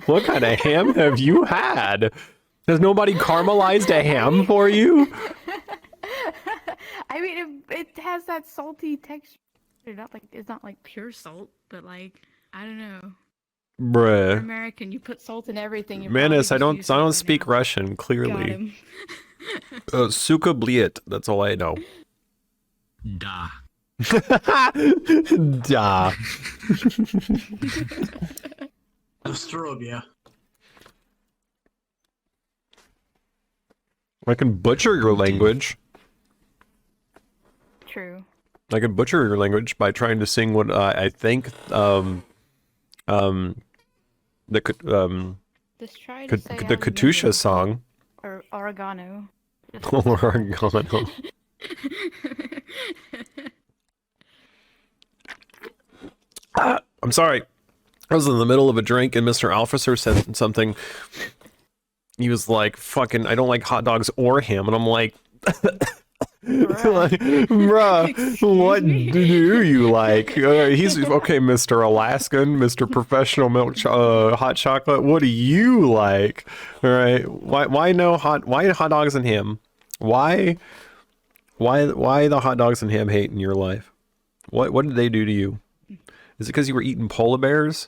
What kind of ham have you had? Has nobody caramelized a ham for you? I mean, it has that salty texture. It's not like pure salt, but like I don't know. You're Bruh. American, you put salt in everything. You're Manus, I probably don't just I don't used to it speak by now. Russian, Got clearly. him. Suka bliet, that's all I know. Da. Da. Nostrovia. I can butcher your language. True. I can butcher your language by trying to sing what I think Just try to say the Katusha song. or oregano. Oregano. I'm sorry. I was in the middle of a drink and Mr. Alphaser said something. He was like, fucking, I don't like hot dogs or ham. And I'm like, bruh, what do you like? He's okay, Mr. Alaskan, Mr. Professional Milk Hot Chocolate. What do you like? All right, why hot dogs and ham? Why the hot dogs and ham hate in your life? What did they do to you? Is it because you were eating polar bears?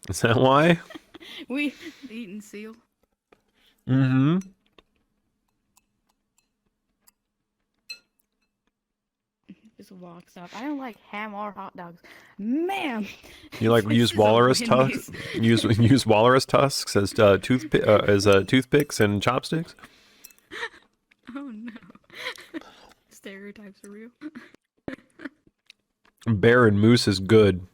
Is that why? We eating seal. Mm-hmm. Just walks up. I don't like ham or hot dogs. Man. You like This use is a walrus Wendy's. tusks? Use walrus tusks as toothpicks and chopsticks? Oh no. Stereotypes are real. Bear and moose is good.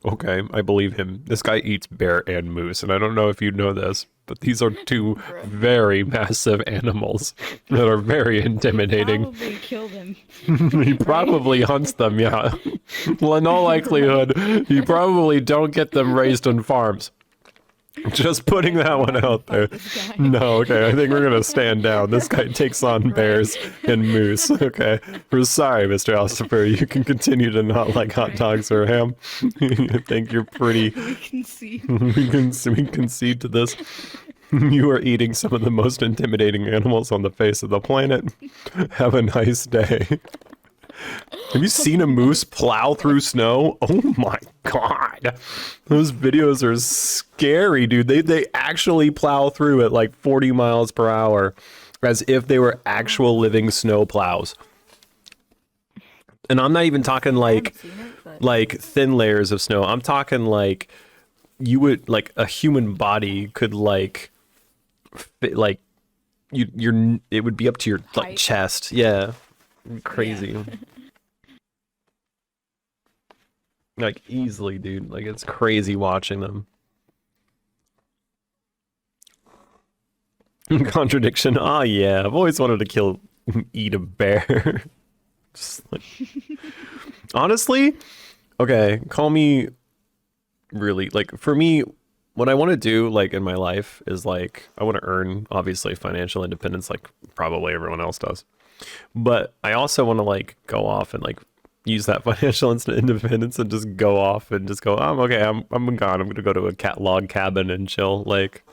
Okay, I believe him. This guy eats bear and moose, and I don't know if you know this, but these are two very massive animals that are very intimidating. Probably kill them. He probably hunts them, yeah. Well, in all likelihood, you probably don't get them raised on farms. Just putting that one out there. No, okay, I think we're gonna stand down. This guy takes on bears and moose. Okay, we're sorry, Mr. Alcifer. You can continue to not like hot dogs or ham. I think you're pretty. We concede. We concede to this. You are eating some of the most intimidating animals on the face of the planet. Have a nice day. Have you seen a moose plow through snow? Oh my god. Those videos are scary, dude. They actually plow through at like 40 miles per hour as if they were actual living snow plows. And I'm not even talking like thin layers of snow. I'm talking like you would like a human body could like fit, like it would be up to your like chest. Yeah. Crazy. Yeah. Like easily, dude. Like it's crazy watching them. Contradiction. Oh yeah, I've always wanted to eat a bear. Just like, honestly, okay, call me really like for me, what I want to do like in my life is like I want to earn obviously financial independence like probably everyone else does. But I also want to like go off and like use that financial independence and just go off and just go, okay, I'm gone. I'm going to go to a log cabin and chill. Like,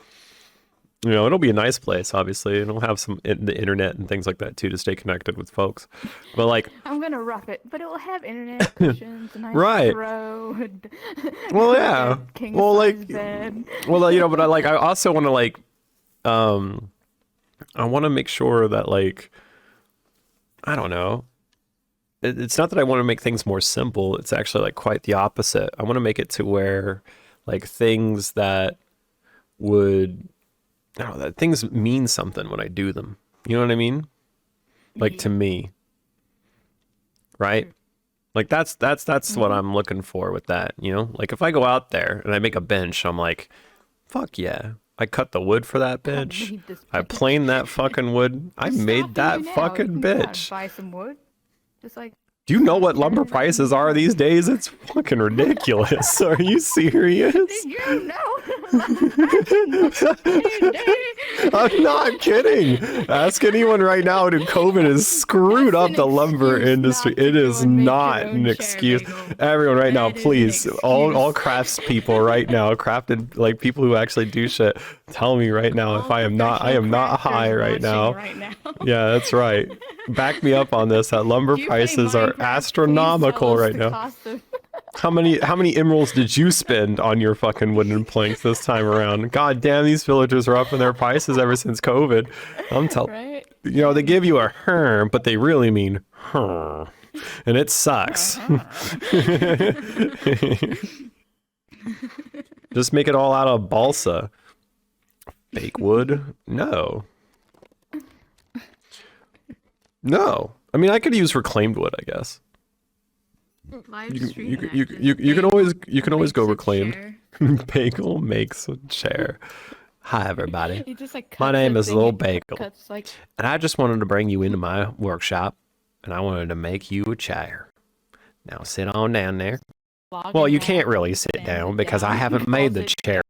you know, it'll be a nice place, obviously. It'll have some the internet and things like that too to stay connected with folks. But like, I'm going to rough it, but it will have internet cushions, a nice right. road. Well, yeah. Well, like, bed. Well, you know, but I also want to like, I want to make sure that like, I don't know. It's not that I want to make things more simple. It's actually like quite the opposite. I want to make it to where like things that would, I don't know, that things mean something when I do them. You know what I mean? Like to me. Right? Like that's what I'm looking for with that, you know? Like if I go out there and I make a bench, I'm like, fuck yeah. I cut the wood for that bench. I planed that fucking wood. I made that fucking bench. Buy some wood. Just like. Do you know what lumber prices are these days? It's fucking ridiculous. Are you serious? Did you know? I'm not kidding. Ask anyone right now, dude. COVID has screwed up the lumber industry. It is not an excuse. Everyone right now, please, all crafts people right now, crafted like people who actually do shit. Tell me right now if I am not high right now. Yeah, that's right. Back me up on this. That lumber prices are astronomical right now. How many emeralds did you spend on your fucking wooden planks this time around? God damn, these villagers are up in their prices ever since COVID. I'm telling you know, they give you a herm, but they really mean and it sucks. Just make it all out of balsa. Fake wood? No. No. I mean, I could use reclaimed wood, I guess. You can always go reclaimed. Bagel makes a chair. Hi everybody. My name is Lil Bagel, and I just wanted to bring you into my workshop, and I wanted to make you a chair. Now sit on down there. Well, you can't really sit down because I haven't made the chair.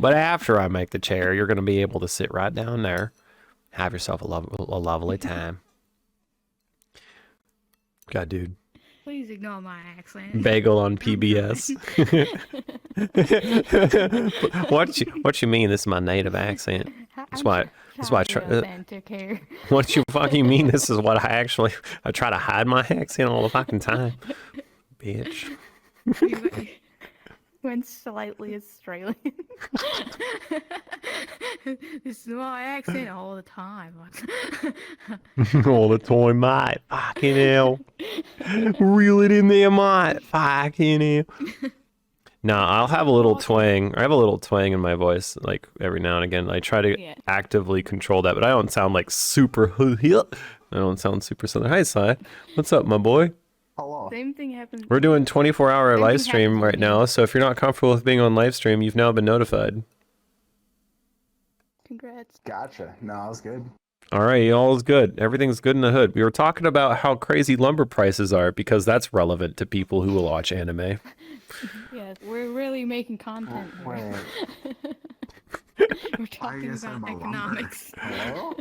But after I make the chair, you're going to be able to sit right down there. Have yourself a lovely time. God, dude. Please ignore my accent. Bagel on PBS. What you mean? This is my native accent. That's why I try. What you fucking mean? This is what I try to hide my accent all the fucking time, bitch. Went slightly Australian. This is my accent all the time. All the time, mate. Fucking hell. Reel it in there, mate. Fucking hell. No, I'll have a little twang. I have a little twang in my voice, like every now and again. I try to actively control that, but I don't sound like super. I don't sound super southern. Hi, Si. What's up, my boy? Hello. Same thing happens. We're doing 24-hour live stream right now, so if you're not comfortable with being on live stream, you've now been notified. Congrats. Gotcha. No, that was good. All right, all is good. Everything's good in the hood. We were talking about how crazy lumber prices are because that's relevant to people who will watch anime. Yes, we're really making content here. We're talking about economics. Hello?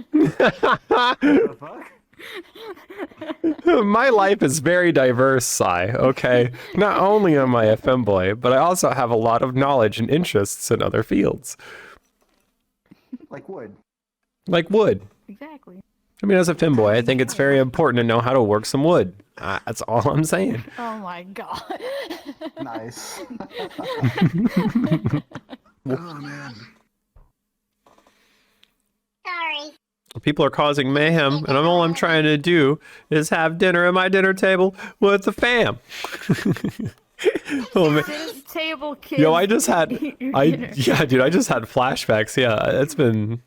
My life is very diverse, Sai, okay? Not only am I a femboy, but I also have a lot of knowledge and interests in other fields. Like wood. Like wood. Exactly. I mean, as a femboy, I think it's very important to know how to work some wood. That's all I'm saying. Oh my god. Nice. Oh man. Sorry. People are causing mayhem, and all I'm trying to do is have dinner at my dinner table with the fam. Oh man. Table, kids. Yo, I just had, yeah, dude, I just had flashbacks. Yeah, it's been.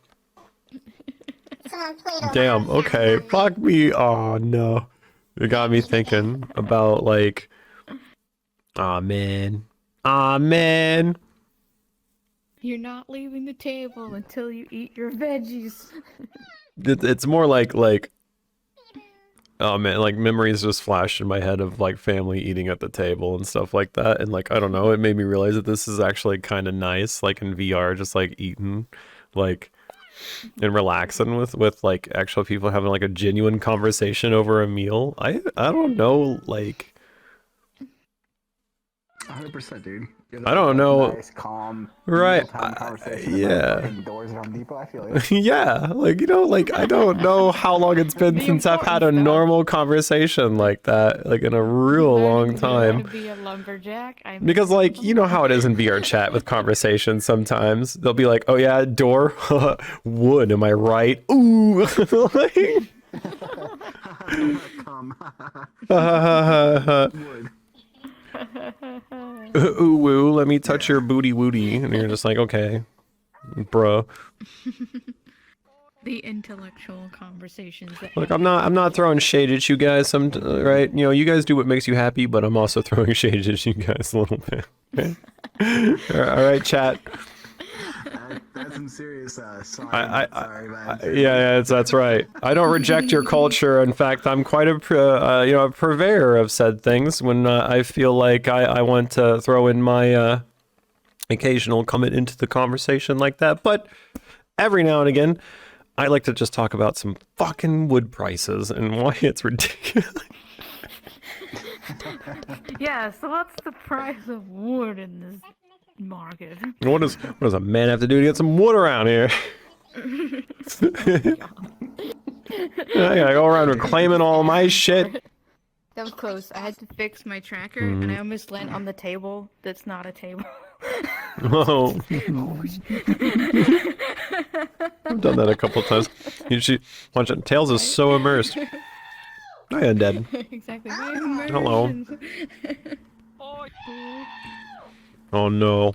Damn. Okay. Fuck me. Oh no. It got me thinking about like. Aw man. Aw man. You're not leaving the table until you eat your veggies. It's more like oh man, like memories just flashed in my head of like family eating at the table and stuff like that, and like I don't know, it made me realize that this is actually kind of nice, like in VR, just like eating, like and relaxing with like actual people having like a genuine conversation over a meal. I don't know, like 100%, dude. I don't know. Nice, calm, right? Conversation Yeah. Doors at Home Depot. I feel it. Yeah, like, you know, like I don't know how long it's been since I've had a normal conversation like that, like in a real long time. To be a lumberjack. Because like, you know how it is in VRchat with conversations sometimes. They'll be like, oh yeah, door, wood, am I right? Ooh. Wood. Ooh woo, let me touch your booty wooty. And you're just like, okay, bruh. The intellectual conversations that Look, I'm not throwing shade at you guys, right? You know, you guys do what makes you happy, but I'm also throwing shade at you guys a little bit. Okay? All right, chat. That's some serious. Sorry, Yeah, that's right. I don't reject your culture. In fact, I'm quite a a purveyor of said things when I feel like I want to throw in my occasional comment into the conversation like that. But every now and again, I like to just talk about some fucking wood prices and why it's ridiculous. Yeah, so what's the price of wood in this market? What does a man have to do to get some wood around here? I gotta go around reclaiming all my shit. That was close. I had to fix my tracker, and I almost landed on the table. That's not a table. Oh. I've done that a couple times. You should watch it. Tails is so immersed. Hi, undead. Exactly. Hello. Oh no.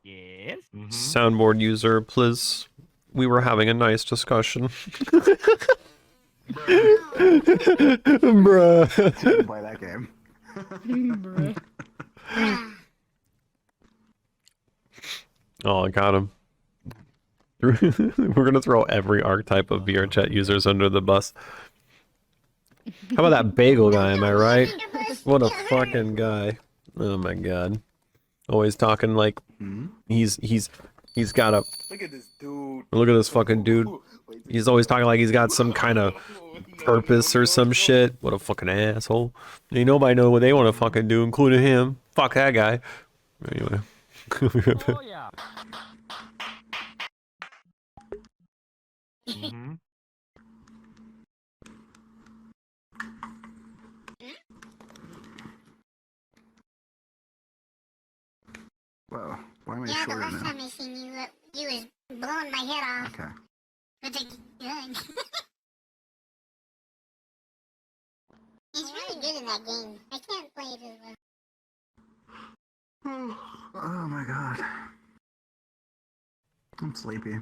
Yes. Soundboard user, please. We were having a nice discussion. Bruh. Shouldn't play that game. Bruh. Oh, I got him. We're gonna throw every archetype of VRchat users under the bus. How about that bagel guy, am I right? What a fucking guy. Oh my god. Always talking like he's got a Look at this dude. look at this fucking dude. He's always talking like he's got some kind of purpose or some shit. What a fucking asshole. Ain't nobody know what they want to fucking do, including him. Fuck that guy. Anyway. Oh yeah. Whoa, why am I Yeah, the shorter last now? time I seen you, you was blowing my head off Okay. with a gun. He's really good in that game. I can't play it as well. Oh my god. I'm sleepy.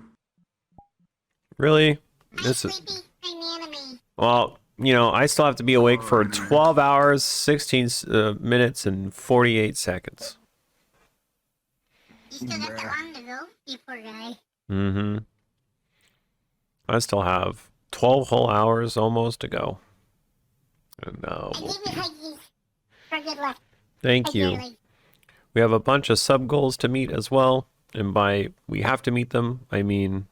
Really? This is well, you know, I still have to be awake for 12 hours, 16 minutes, and 48 seconds. You still got that long to go, you poor guy. Mm-hmm. I still have 12 whole hours almost to go. And I give you huggies for good luck. thank you. Really. We have a bunch of sub goals to meet as well. And by we have to meet them, I mean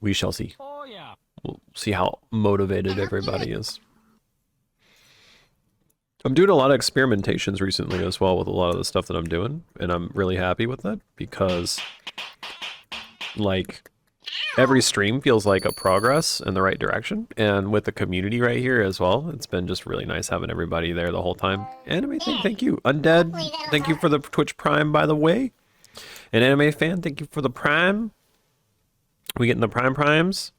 we shall see. Oh yeah. We'll see how motivated everybody is. I'm doing a lot of experimentations recently as well with a lot of the stuff that I'm doing, and I'm really happy with that because, like, every stream feels like a progress in the right direction, and with the community right here as well, it's been just really nice having everybody there the whole time. Anime thing, thank you. Undead, thank you for the Twitch Prime, by the way. An anime fan, thank you for the Prime. We getting the Primes?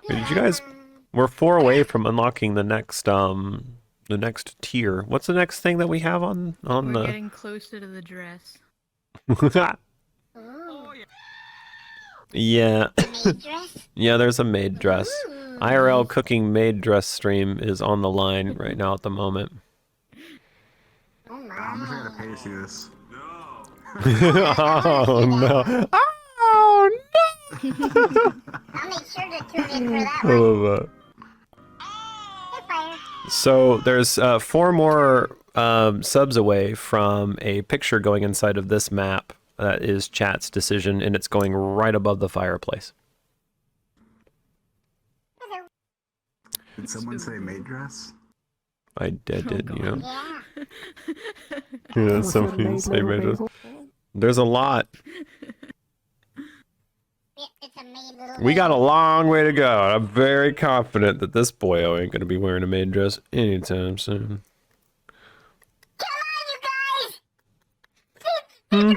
Wait, did you guys? We're 4 away from unlocking the next tier. What's the next thing that we have on We're the? getting closer to the dress. Yeah. Yeah, there's a maid dress. IRL cooking maid dress stream is on the line right now at the moment. I'm just gonna pay to see this. Oh no! Oh no! I'll make sure to tune in for that I love that. So there's 4 more subs away from a picture going inside of this map that is chat's decision, and it's going right above the fireplace. Did someone say maid dress? I did, you know. Yeah, somebody say maid dress. There's a lot. We got a long way to go. I'm very confident that this boyo ain't gonna be wearing a maid dress anytime soon. I'm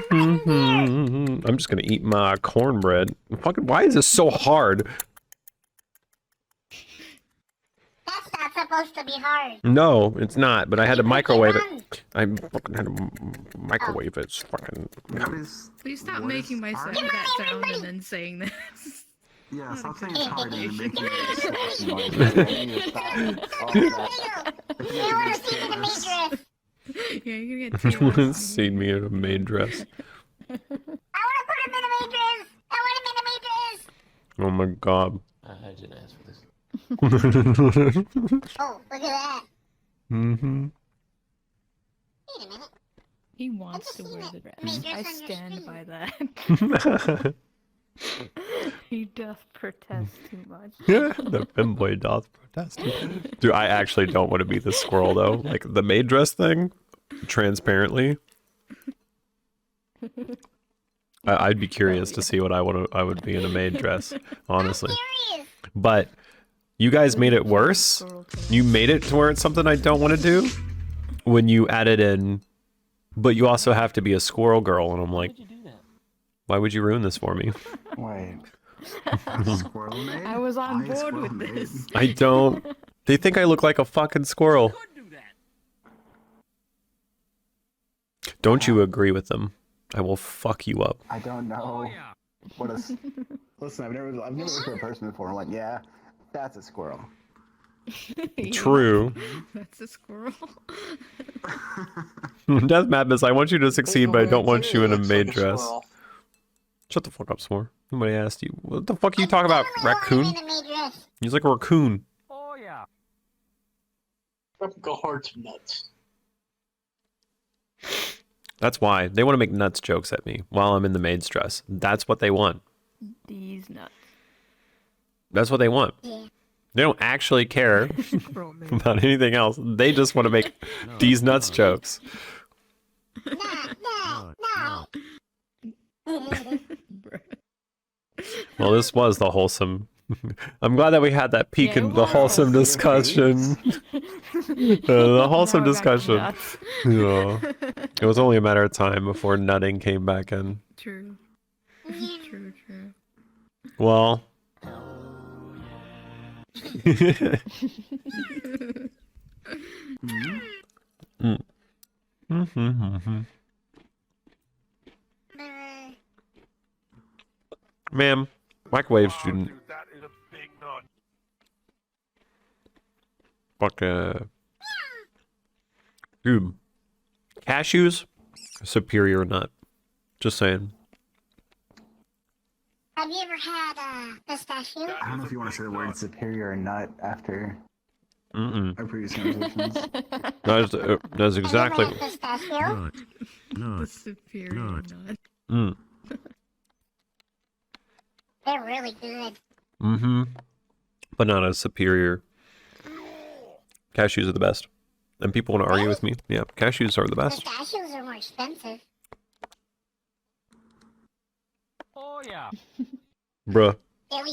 just gonna eat my cornbread. Fucking, why is this so hard? That's not supposed to be hard. No, it's not. But I had to microwave it. I fucking had to microwave it. It's fucking. Please stop making my sound that sound and then saying this. Yeah, stop saying it's hard and making it saucy noise. Yeah, you're gonna get tears. Seen me in a maid dress. Oh my god. I didn't ask for this. Oh, look at that. Mm-hmm. Wait a minute. He wants to wear the dress. I stand by that. He doth protest too much. The femboy doth protest. Dude, I actually don't want to be the squirrel though. Like the maid dress thing, transparently. I'd be curious to see what I would be in a maid dress, honestly. But you guys made it worse. You made it to where it's something I don't want to do when you added in, but you also have to be a squirrel girl, and I'm like, why would you ruin this for me? Wait. Squirrel maid? I was on board with this. I don't. They think I look like a fucking squirrel. Don't you agree with them? I will fuck you up. I don't know. What a... Listen, I've never looked at a person before. I'm like, yeah, that's a squirrel. True. That's a squirrel. Death Madness, I want you to succeed, but I don't want you in a maid dress. Shut the fuck up, S'more. Nobody asked you. What the fuck are you talking about, raccoon? He's like a raccoon. Oh yeah. Go hard to nuts. That's why. They want to make nuts jokes at me while I'm in the maid's dress. That's what they want. These nuts. That's what they want. Yeah. They don't actually care about anything else. They just want to make these nuts jokes. Well, this was the wholesome. I'm glad that we had that peek in the wholesome discussion. The wholesome discussion. Yeah. It was only a matter of time before nutting came back in. True. True. Well. Ma'am, microwave student. That is a big nut. Fuck, dude. Cashews, superior nut. Just saying. Have you ever had pistachio? I don't know if you want to say the word superior or nut after Mm-mm. our previous conversations. That's exactly. Pistachio? The superior nut. They're really good. Mm-hmm. Banana's superior. Cashews are the best. And people want to argue with me. Yeah, cashews are the The best. cashews are more expensive. Oh yeah. Bruh.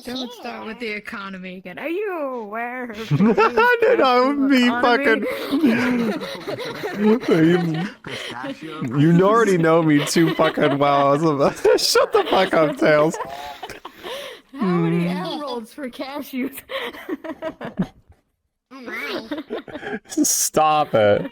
Don't start with the economy again. Are you aware of You already know me too fucking well. Shut the fuck up, Tails. How many emeralds for cashews? Oh my. Stop it.